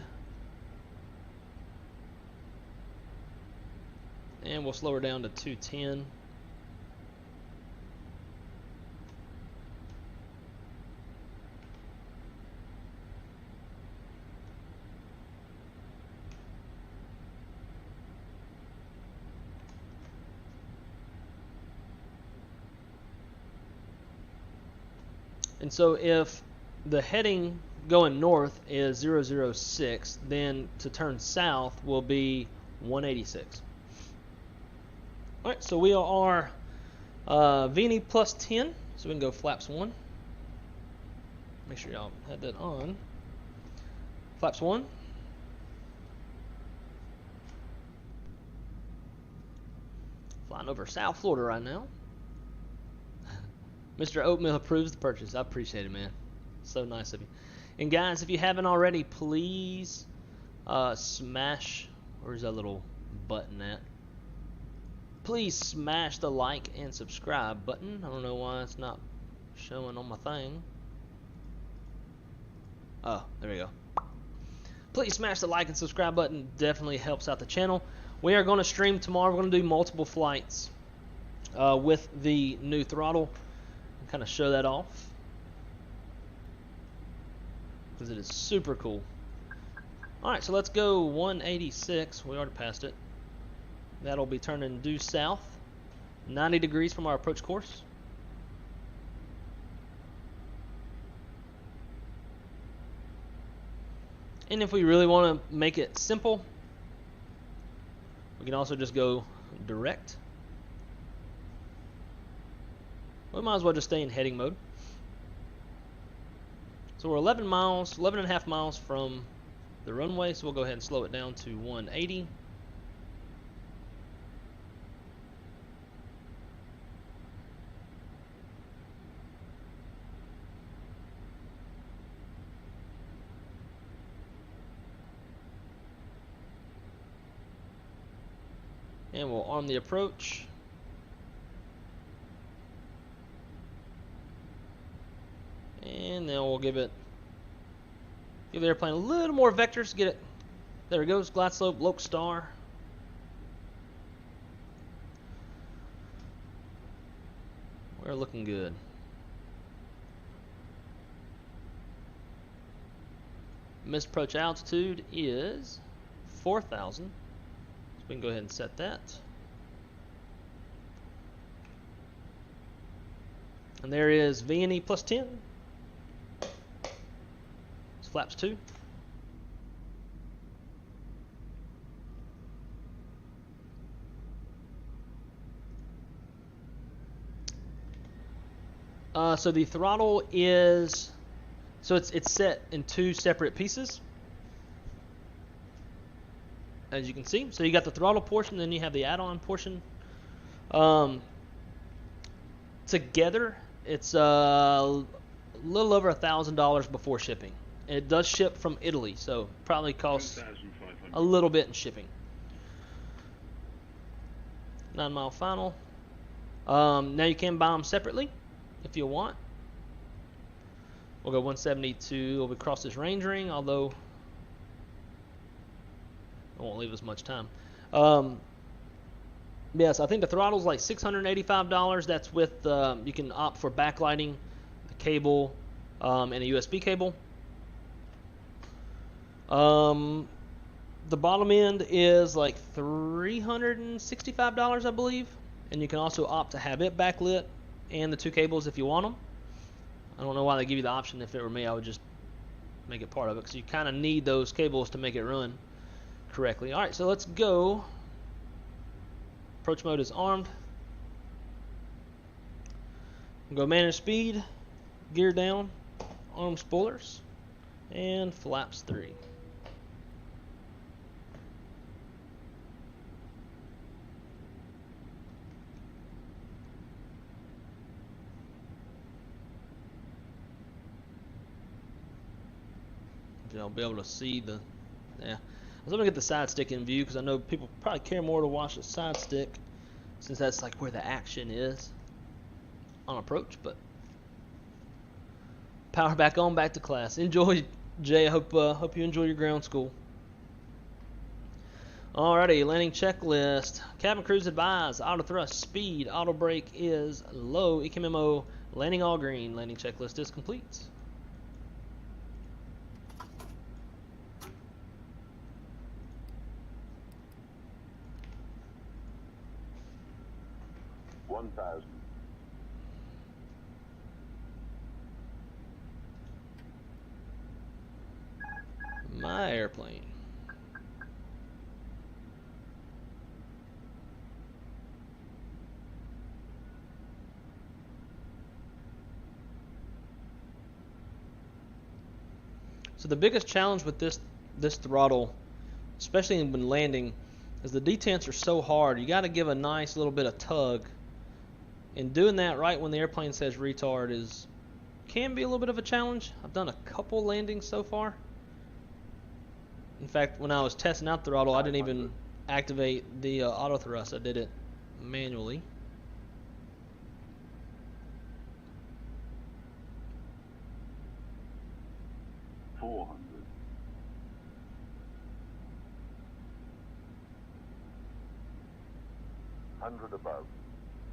And we'll slow her down to 210. And so if the heading going north is 006, then to turn south will be 186. Alright, so we are VNE plus 10, so we can go flaps 1. Make sure y'all had that on. Flaps 1. Flying over South Florida right now. Mr. Oatmeal approves the purchase. I appreciate it, man. So nice of you. And guys, if you haven't already, please smash, where's that little button at? Please smash the like and subscribe button. I don't know why it's not showing on my thing. Oh, there we go. Please smash the like and subscribe button. Definitely helps out the channel. We are going to stream tomorrow. We're going to do multiple flights with the new throttle. Kind of show that off because it is super cool. Alright, so let's go 186. We already passed it. That'll be turning due south 90 degrees from our approach course. And if we really want to make it simple, we can also just go direct. We might as well just stay in heading mode. So we're 11 and a half miles from the runway, so we'll go ahead and slow it down to 180. And we'll arm the approach. And then we'll give the airplane a little more vectors. Get it. There it goes. Glide slope, Loke star. We're looking good. Missed approach altitude is 4,000. So we can go ahead and set that. And there is VNE plus 10. It's flaps 2. So the throttle is, so it's set in 2 separate pieces, as you can see. So you got the throttle portion, then you have the add-on portion. Together, it's a little over $1,000 before shipping. And it does ship from Italy, so probably costs a little bit in shipping. 9 mile final. Now you can buy them separately if you want. We'll go 172 over across this range ring, although it won't leave us much time. Yes, I think the throttle's like $685. That's with you can opt for backlighting, the cable, and a USB cable. The bottom end is like $365, I believe, and you can also opt to have it backlit and the 2 cables if you want them. I don't know why they give you the option. If it were me, I would just make it part of it, because you kind of need those cables to make it run correctly. Alright, so let's go. Approach mode is armed. Go manage speed, gear down, arm spoilers, and flaps 3. I'll be able to see the, yeah. I'm gonna get the side stick in view, because I know people probably care more to watch the side stick, since that's like where the action is on approach. But power back on, back to class. Enjoy, Jay. I hope you enjoy your ground school. Alrighty, landing checklist. Cabin crews advise: auto thrust, speed, auto brake is low. ECMMO landing all green. Landing checklist is complete. my airplane. So the biggest challenge with this throttle, especially when landing, is the detents are so hard. You got to give a nice little bit of tug, and doing that right when the airplane says retard can be a little bit of a challenge. I've done a couple landings so far. In fact, when I was testing out the throttle, I didn't even activate the auto thrust. I did it manually. Above.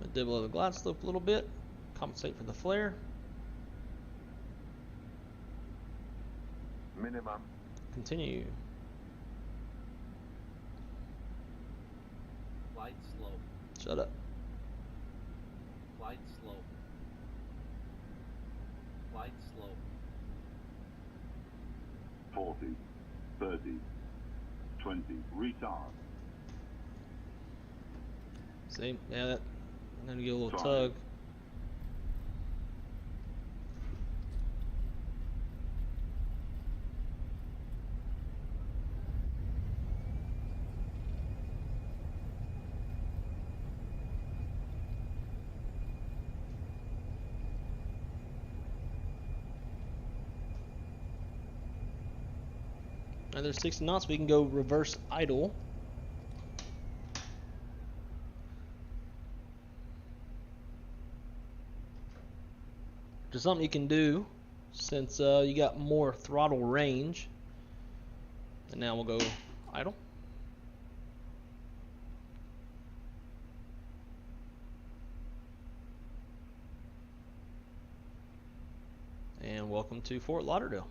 I did below the glide slope a little bit, compensate for the flare. Minimum. Continue. Flight slope. Shut up. Flight slope. Flight slope. 40, 30, 20, retard. See, yeah, that, I'm gonna get a little Sorry. tug. Now there's 60 knots, we can go reverse idle. Which is something you can do since you got more throttle range. And now we'll go idle. And welcome to Fort Lauderdale.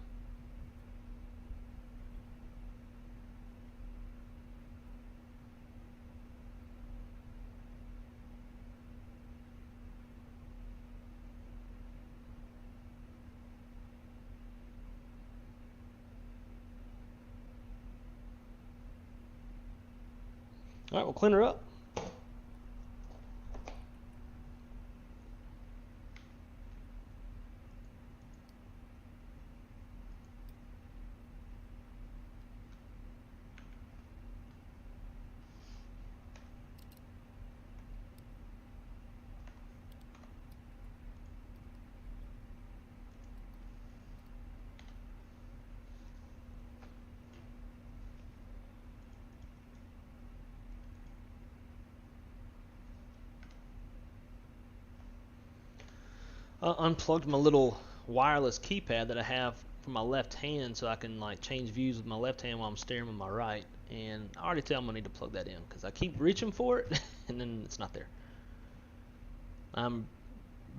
All right, we'll clean her up. Unplugged my little wireless keypad that I have for my left hand so I can like change views with my left hand while I'm steering with my right, and I already tell I'm gonna need to plug that in because I keep reaching for it and then it's not there. I'm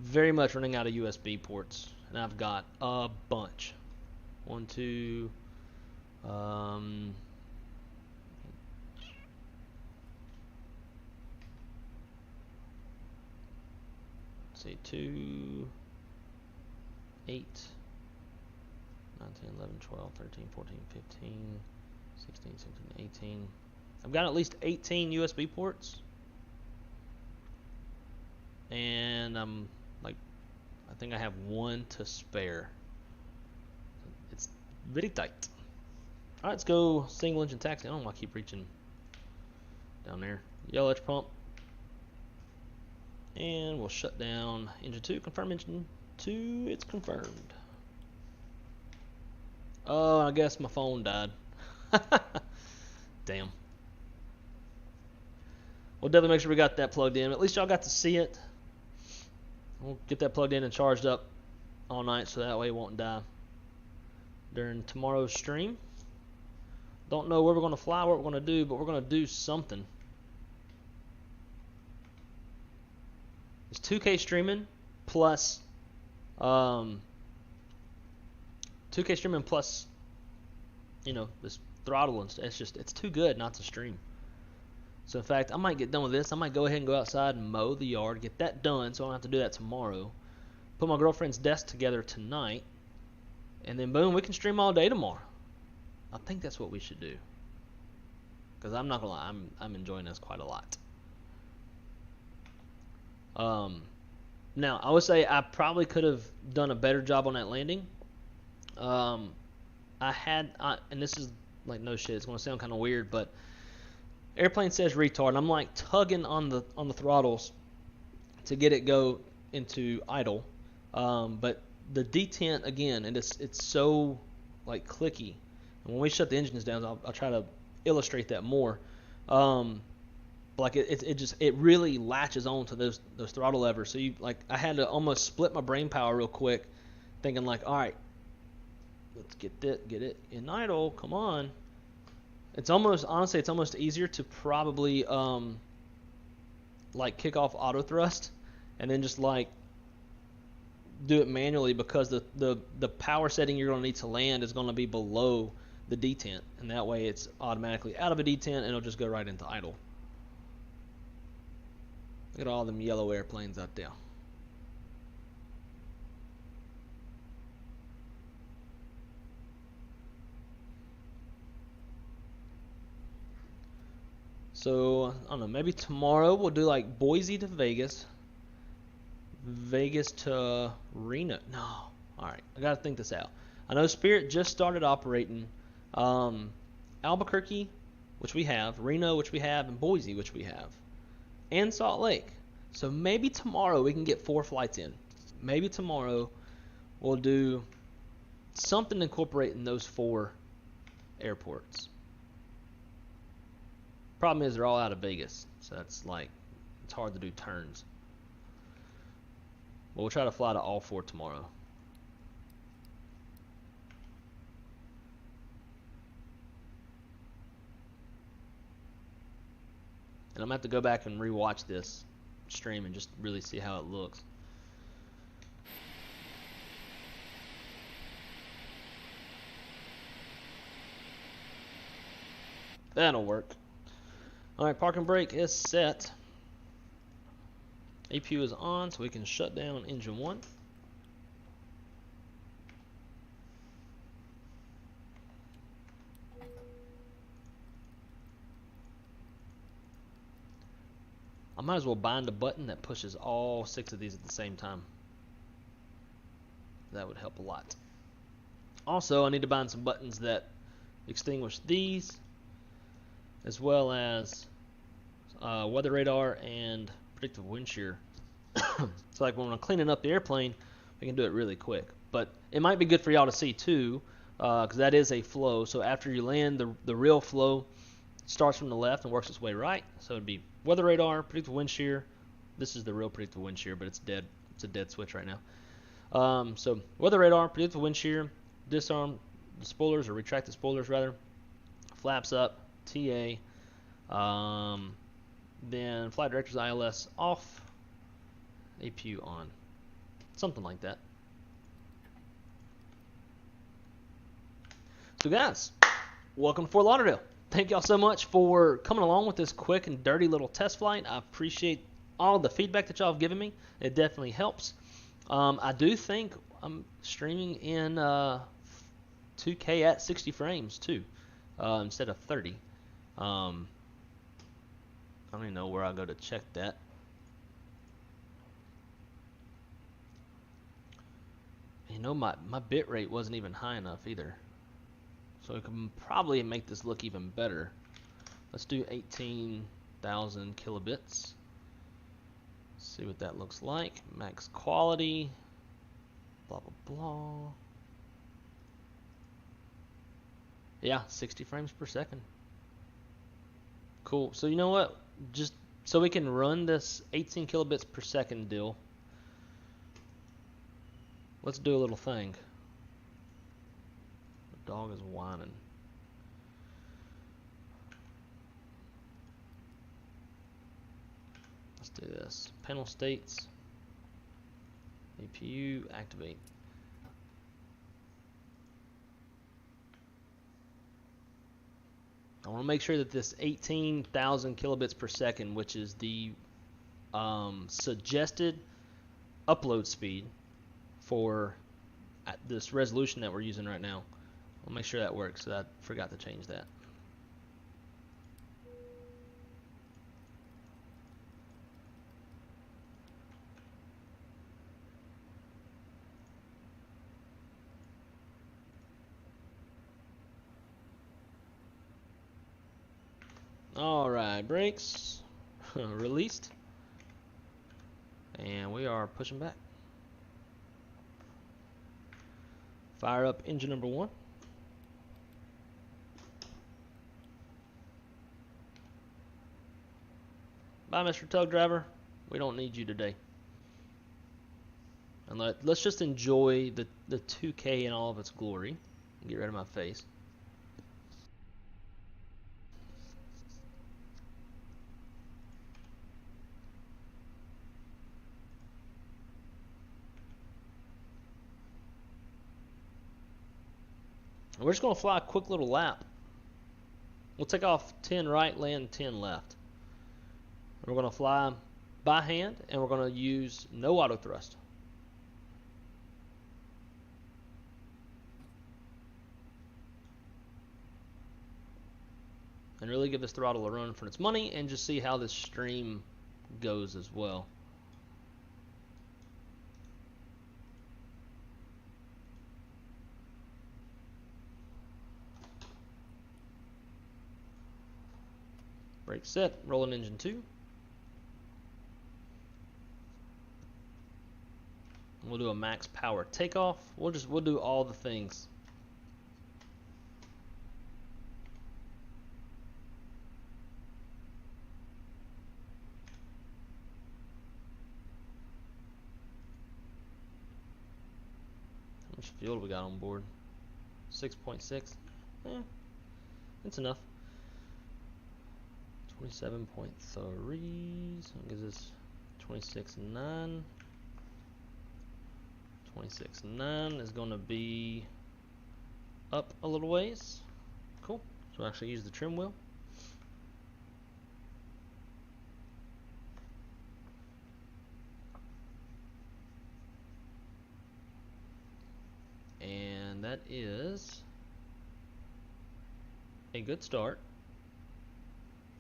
very much running out of USB ports, and I've got a bunch. 1, 2, say 2, 8, 9, 10, 11, 12, 13, 14, 15, 16, 17, 18. I've got at least 18 USB ports. And I'm like, I think I have one to spare. It's very tight. Alright, let's go single engine taxi. I don't know why I keep reaching down there. Yellow edge pump. And we'll shut down engine 2, confirm engine 2, it's confirmed. Oh, I guess my phone died. Damn. We'll definitely make sure we got that plugged in. At least y'all got to see it. We'll get that plugged in and charged up all night so that way it won't die during tomorrow's stream. Don't know where we're going to fly, what we're going to do, but we're going to do something. It's 2K streaming plus 2K streaming plus, you know, this throttle and stuff. It's too good not to stream. So in fact, I might get done with this. I might go ahead and go outside and mow the yard, get that done so I don't have to do that tomorrow. Put my girlfriend's desk together tonight, and then boom, we can stream all day tomorrow. I think that's what we should do. Because I'm not gonna lie, I'm enjoying this quite a lot. Now I would say I probably could have done a better job on that landing. And this is like no shit. It's gonna sound kind of weird, but airplane says retard. And I'm like tugging on the throttles to get it go into idle. But the detent again, and it's so like clicky. And when we shut the engines down, I'll try to illustrate that more. Like it really latches on to those throttle levers. So I had to almost split my brain power real quick, thinking like, all right, let's get it in idle. Come on. Honestly, it's almost easier to probably like kick off auto thrust and then just like do it manually, because the power setting you're going to need to land is going to be below the detent, and that way it's automatically out of a detent and it'll just go right into idle. Look at all them yellow airplanes out there. So, I don't know, maybe tomorrow we'll do like Boise to Vegas. Vegas to Reno. No. Alright, I gotta think this out. I know Spirit just started operating Albuquerque, which we have, Reno, which we have, and Boise, which we have, and Salt Lake. So maybe tomorrow we can get 4 flights in. Maybe tomorrow we'll do something incorporating those 4 airports. Problem is they're all out of Vegas, so that's like, it's hard to do turns. But we'll try to fly to all 4 tomorrow. And I'm going to have to go back and rewatch this stream and just really see how it looks. That'll work. Alright, parking brake is set. APU is on, so we can shut down engine 1. I might as well bind a button that pushes all 6 of these at the same time. That would help a lot. Also, I need to bind some buttons that extinguish these, as well as weather radar and predictive wind shear. So like when I'm cleaning up the airplane, we can do it really quick. But it might be good for y'all to see too, because that is a flow. So after you land, the real flow starts from the left and works its way right. So it'd be weather radar, predictive wind shear. This is the real predictive wind shear, but it's dead. It's a dead switch right now. So weather radar, predictive wind shear, disarm the spoilers, or retract the spoilers rather, flaps up, TA, then flight director's ILS off, APU on, something like that. So guys, welcome to Fort Lauderdale. Thank y'all so much for coming along with this quick and dirty little test flight. I appreciate all the feedback that y'all have given me. It definitely helps. I do think I'm streaming in 2K at 60 frames too, instead of 30. I don't even know where I go to check that. You know, my bit rate wasn't even high enough either. So we can probably make this look even better. Let's do 18,000 kilobits. See what that looks like. Max quality. Blah, blah, blah. Yeah, 60 frames per second. Cool. So you know what? Just so we can run this 18 kilobits per second deal, let's do a little thing. The dog is whining. Let's do this. Panel states. APU activate. I want to make sure that this 18,000 kilobits per second, which is the suggested upload speed for this resolution that we're using right now. I'll make sure that works, so I forgot to change that. Alright, brakes released, and we are pushing back. Fire up engine number 1. Bye, Mr. Tug Driver. We don't need you today. And let's just enjoy the 2K in all of its glory. Get rid of my face. We're just going to fly a quick little lap. We'll take off 10 right, land 10 left. We're going to fly by hand, and we're going to use no auto thrust. And really give this throttle a run for its money, and just see how this stream goes as well. Brake set, rolling engine 2. We'll do a max power takeoff. We'll do all the things. How much fuel do we got on board? 6.6. Yeah, that's enough. 27.3, so it gives us 26.9. 26.9 is going to be up a little ways. Cool. So we'll actually use the trim wheel. And that is a good start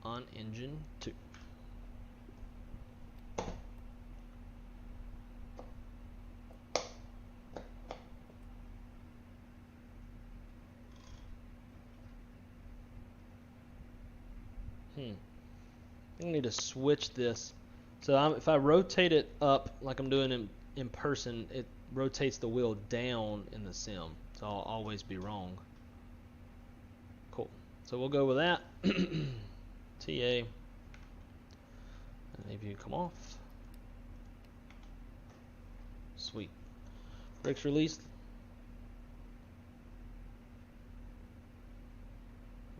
on engine 2. I need to switch this. So if I rotate it up like I'm doing in person, it rotates the wheel down in the sim. So I'll always be wrong. Cool. So we'll go with that. TA. And if you come off. Sweet. Brakes released.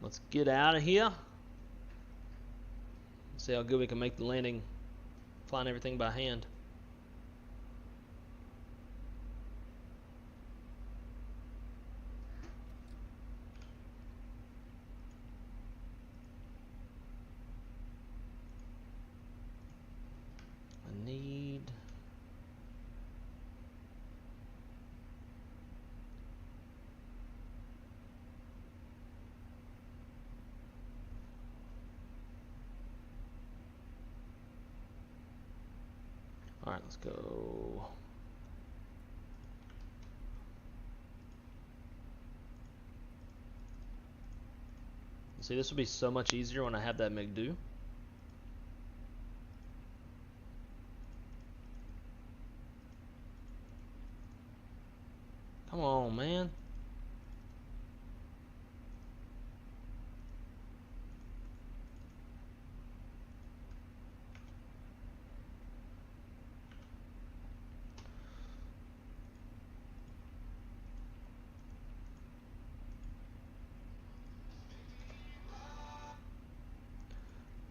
Let's get out of here. See how good we can make the landing, flying everything by hand. I need Alright, let's go. See, this will be so much easier when I have that McDo. Come on, man.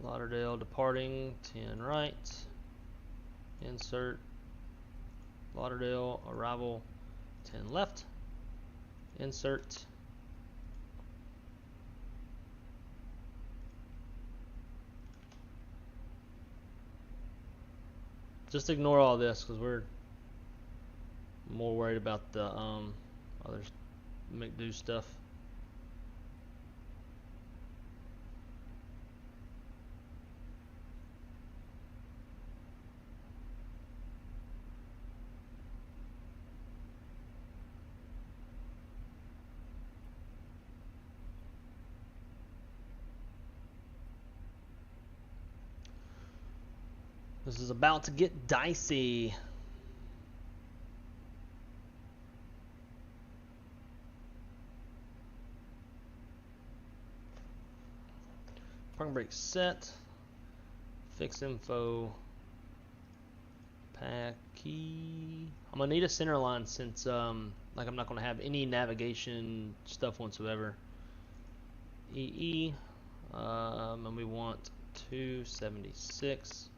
Lauderdale departing 10 right, insert. Lauderdale arrival 10 left, insert. Just ignore all this because we're more worried about the other McDo stuff. This is about to get dicey. Parking brake set. Fix info. Pack key. I'm gonna need a center line since like I'm not gonna have any navigation stuff whatsoever. EE. And we want 276.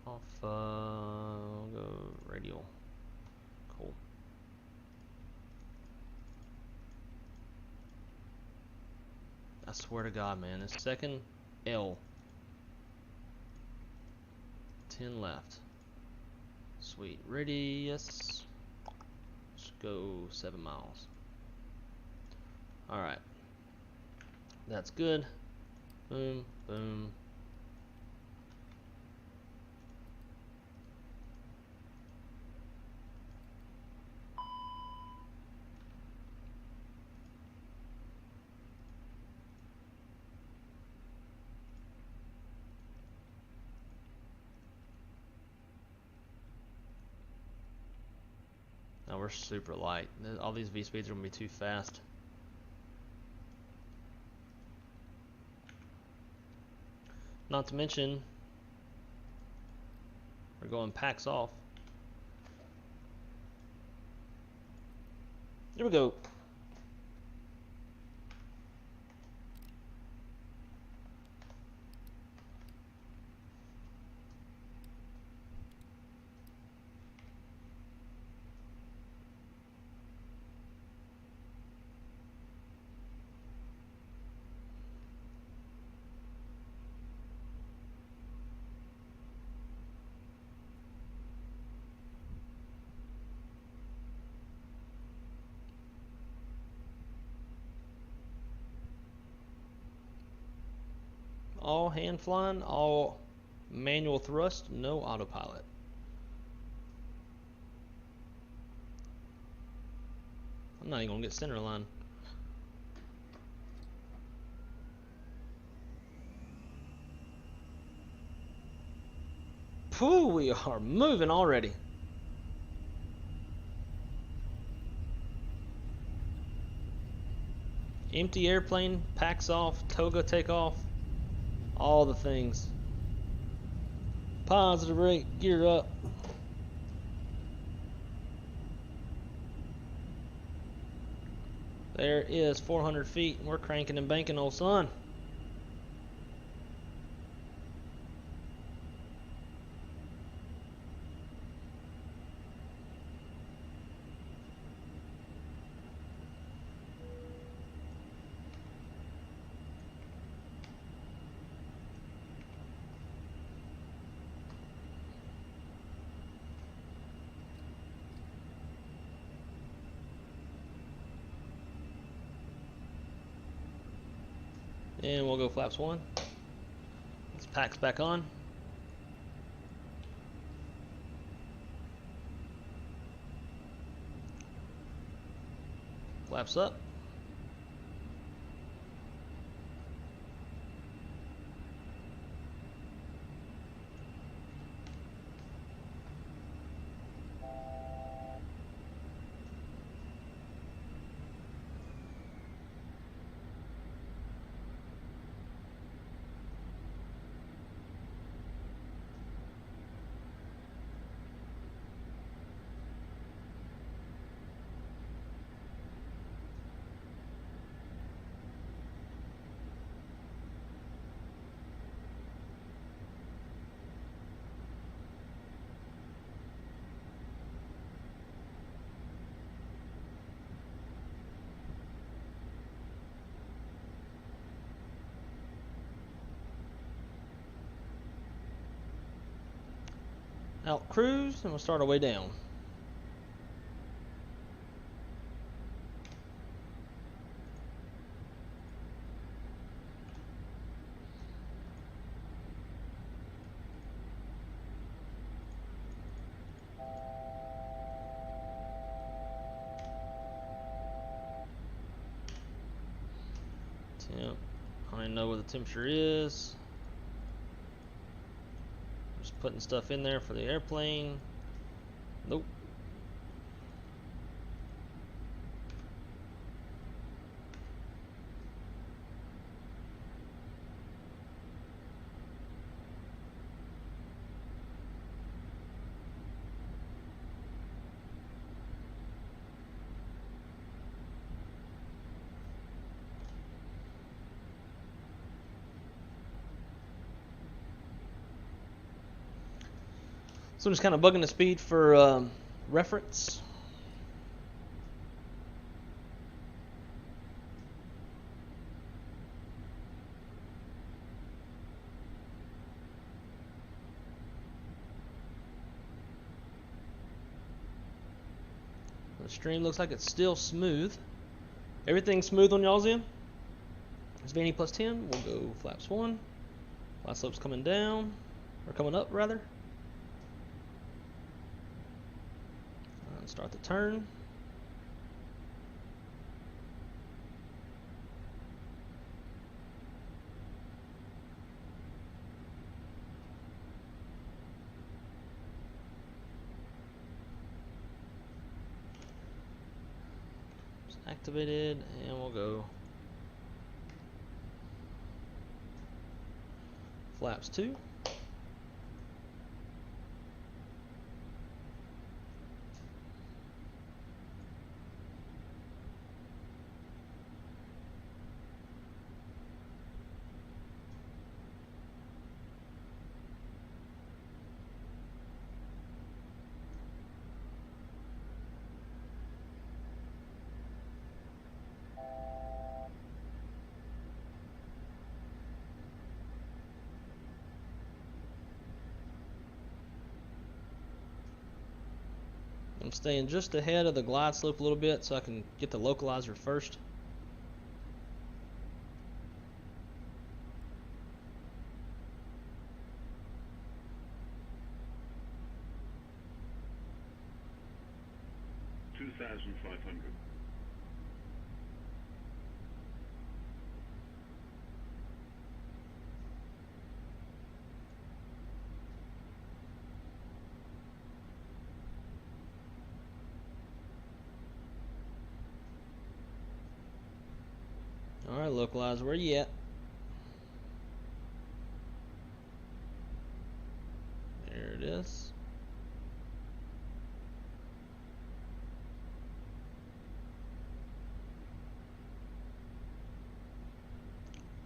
Off, I'll go radial. Cool. I swear to God, man, this second L. 10 left. Sweet. Radius. Let's go 7 miles. Alright. That's good. Boom, boom. Now we're super light. All these V-speeds are going to be too fast. Not to mention, we're going packs off. Here we go. All hand flying, all manual thrust, no autopilot. I'm not even gonna get center line. Pooh, we are moving already. Empty airplane, packs off, TOGA takeoff. All the things. Positive rate, gear up. There is 400 feet. We're cranking and banking, old son. And we'll go flaps 1. Let's packs back on. Flaps up. Out cruise, and we'll start our way down. Temp. I don't even know what the temperature is. putting stuff in there for the airplane. Nope. So I'm just kind of bugging the speed for reference. The stream looks like it's still smooth. Everything's smooth on y'all's end. It's Vanny plus 10. We'll go flaps 1. Glide slope's coming down, or coming up rather. Start the turn. Just activated, and we'll go flaps 2. I'm staying just ahead of the glide slope a little bit so I can get the localizer first. Alright, localizer, where you at? There it is.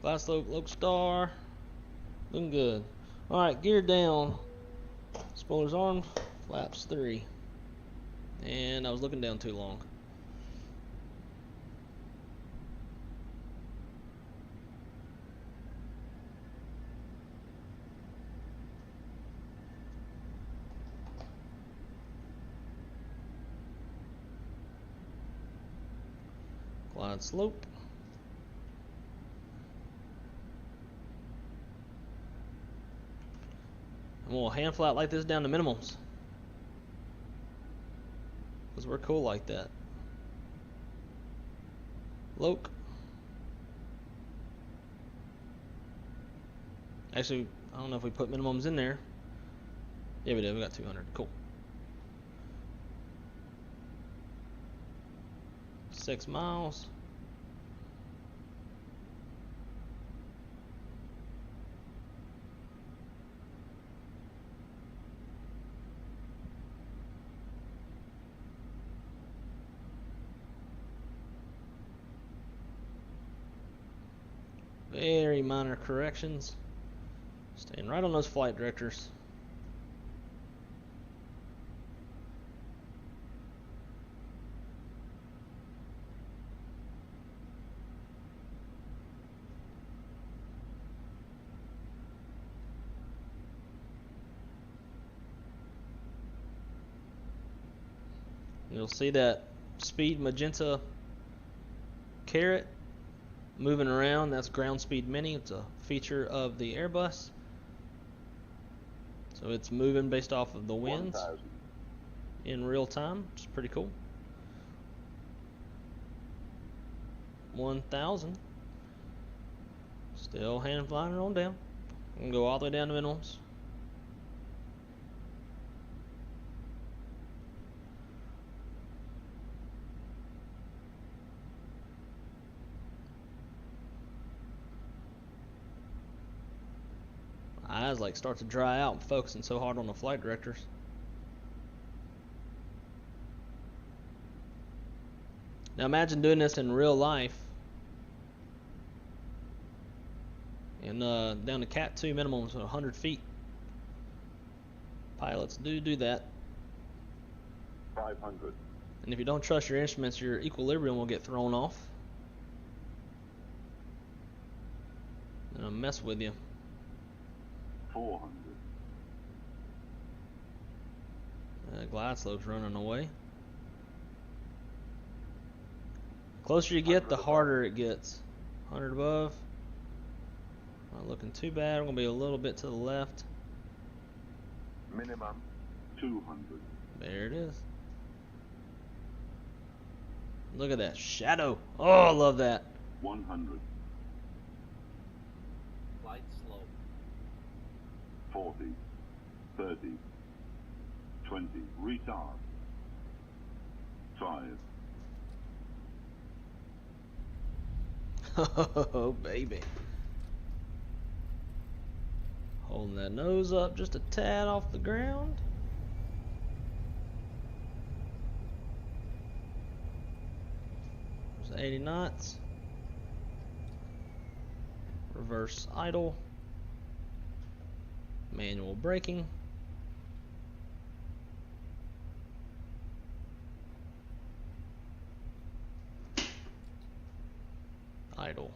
Glide slope, Lodestar. Looking good. Alright, gear down. Spoilers armed. Flaps 3. And I was looking down too long. Glide slope. And we'll hand flat like this down to minimums, because we're cool like that. Loke. Actually, I don't know if we put minimums in there. Yeah, we did. We got 200. Cool. 6 miles. Very minor corrections. Staying right on those flight directors. You'll see that speed magenta caret moving around. That's ground speed mini. It's a feature of the Airbus. So it's moving based off of the winds 1,000. in real time, which is pretty cool. 1,000. Still hand flying it on down. I'm gonna go all the way down to minimums. eyes like start to dry out, focusing so hard on the flight directors. Now imagine doing this in real life. And down to Cat 2 minimum, so 100 feet. Pilots do that. 500. And if you don't trust your instruments, your equilibrium will get thrown off. And it'll mess with you. 400. Glide slope's running away. The closer you get, the harder it gets. 100 above. Not looking too bad. We're going to be a little bit to the left. Minimum 200. There it is. Look at that shadow. Oh, I love that. 100. Flight slow. 40. 30. 20. Retard. 5. Oh, baby. Holding that nose up just a tad off the ground. There's 80 knots. Reverse idle. Manual braking. Idle.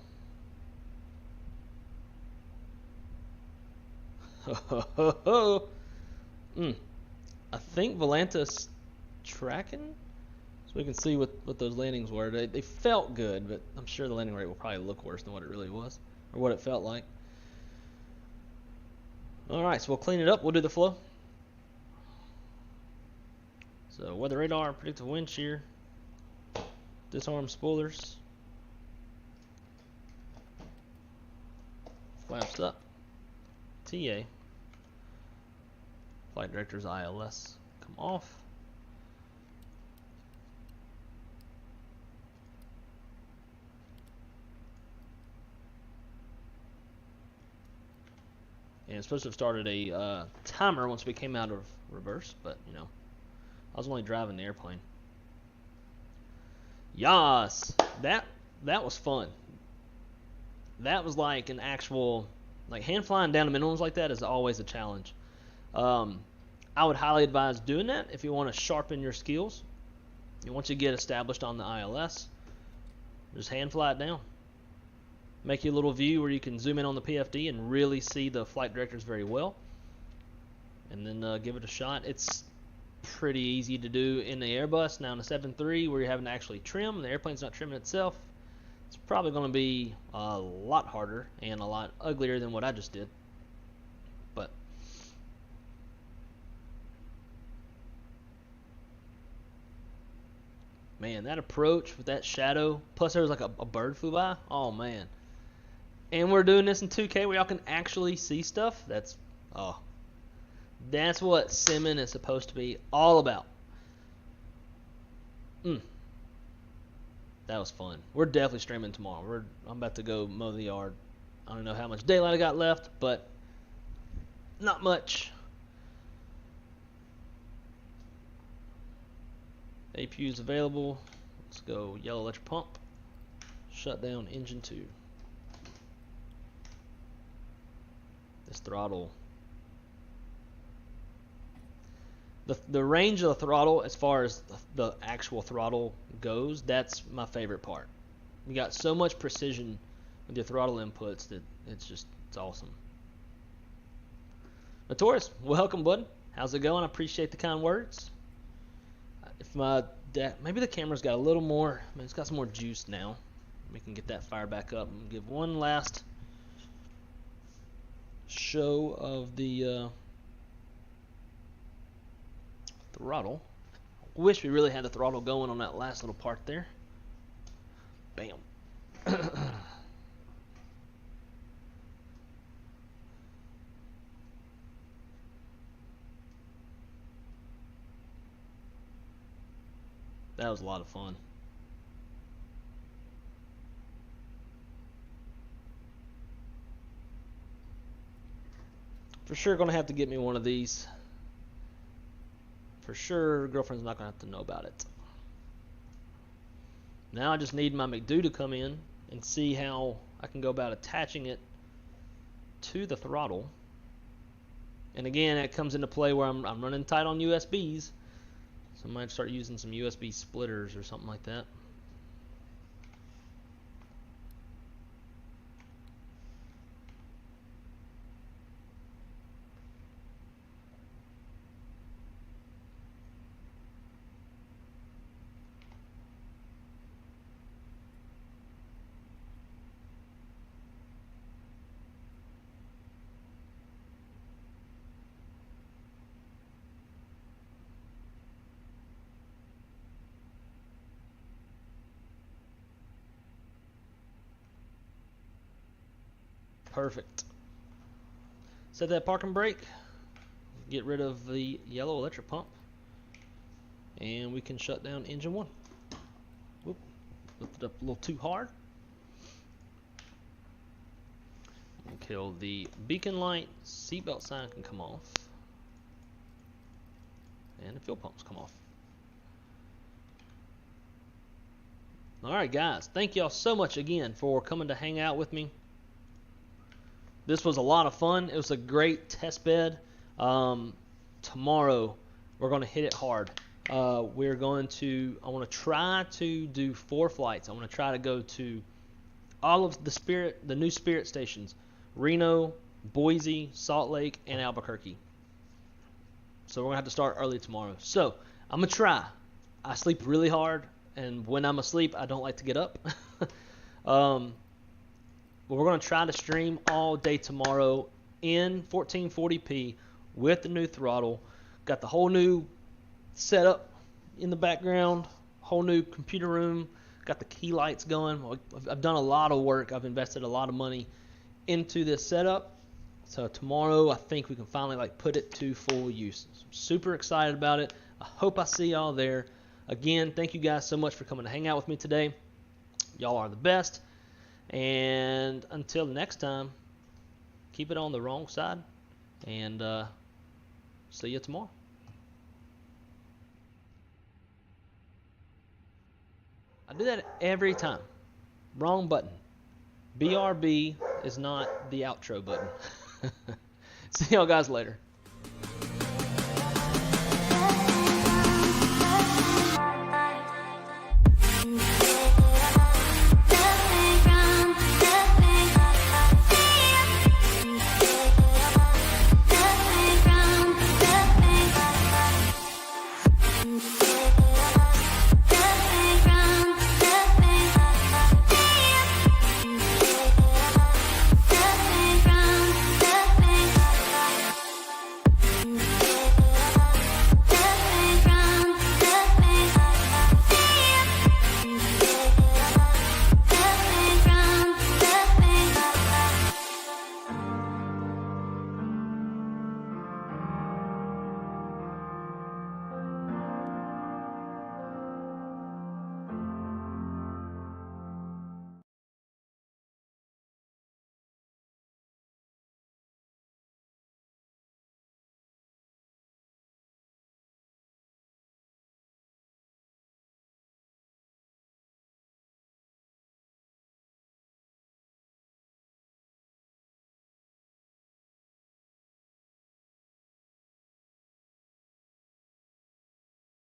I think Volantis tracking, so we can see what those landings were. They felt good, but I'm sure the landing rate will probably look worse than what it really was, or what it felt like. Alright, so we'll clean it up. We'll do the flow. So weather radar, predictive wind shear, disarm spoilers, flaps up, TA, flight director's ILS come off, and it's supposed to have started a timer once we came out of reverse, but you know, I was only driving the airplane. Yas, that was fun. That was like an actual, like hand flying down to minimums like that is always a challenge. I would highly advise doing that if you want to sharpen your skills. And once you get established on the ILS, just hand fly it down. Make you a little view where you can zoom in on the PFD and really see the flight directors very well. And then give it a shot. It's pretty easy to do in the Airbus. Now in the 7.3 where you're having to actually trim, the airplane's not trimming itself. It's probably going to be a lot harder and a lot uglier than what I just did. But man, that approach with that shadow, plus there was like a bird flew by. Oh man. And we're doing this in 2K where y'all can actually see stuff. That's what simming is supposed to be all about. That was fun. We're definitely streaming tomorrow. I'm about to go mow the yard. I don't know how much daylight I got left, but not much. APU's available. Let's go yellow electric pump. Shut down engine 2. This throttle. The range of the throttle, as far as the actual throttle goes, that's my favorite part. You got so much precision with your throttle inputs that it's awesome. Notorious, welcome, bud. How's it going? I appreciate the kind words. If maybe the camera's got a little more, it's got some more juice now. We can get that fire back up and give one last show of the throttle. Wish we really had the throttle going on that last little part there. Bam. That was a lot of fun. For sure gonna have to get me one of these. For sure, girlfriend's not gonna have to know about it. Now I just need my McDo to come in and see how I can go about attaching it to the throttle. And again, it comes into play where I'm running tight on USBs, so I might start using some USB splitters or something like that. Perfect. Set that parking brake. Get rid of the yellow electric pump. And we can shut down engine 1. Whoop. Lift it up a little too hard. We'll kill the beacon light. Seatbelt sign can come off. And the fuel pumps come off. Alright guys, thank y'all so much again for coming to hang out with me. This was a lot of fun. It was a great test bed. Tomorrow we're going to hit it hard. I want to try to do 4 flights. I want to try to go to all of the new Spirit stations: Reno, Boise, Salt Lake, and Albuquerque. So we're going to have to start early tomorrow. So I'm going to try. I sleep really hard, and when I'm asleep, I don't like to get up. But we're going to try to stream all day tomorrow in 1440p with the new throttle. Got the whole new setup in the background, whole new computer room, got the key lights going. I've done a lot of work. I've invested a lot of money into this setup. So tomorrow I think we can finally put it to full use. So I'm super excited about it. I hope I see y'all there. Again, thank you guys so much for coming to hang out with me today. Y'all are the best. And until next time, keep it on the wrong side, and see you tomorrow. I do that every time. Wrong button. BRB is not the outro button. See y'all guys later. Bye.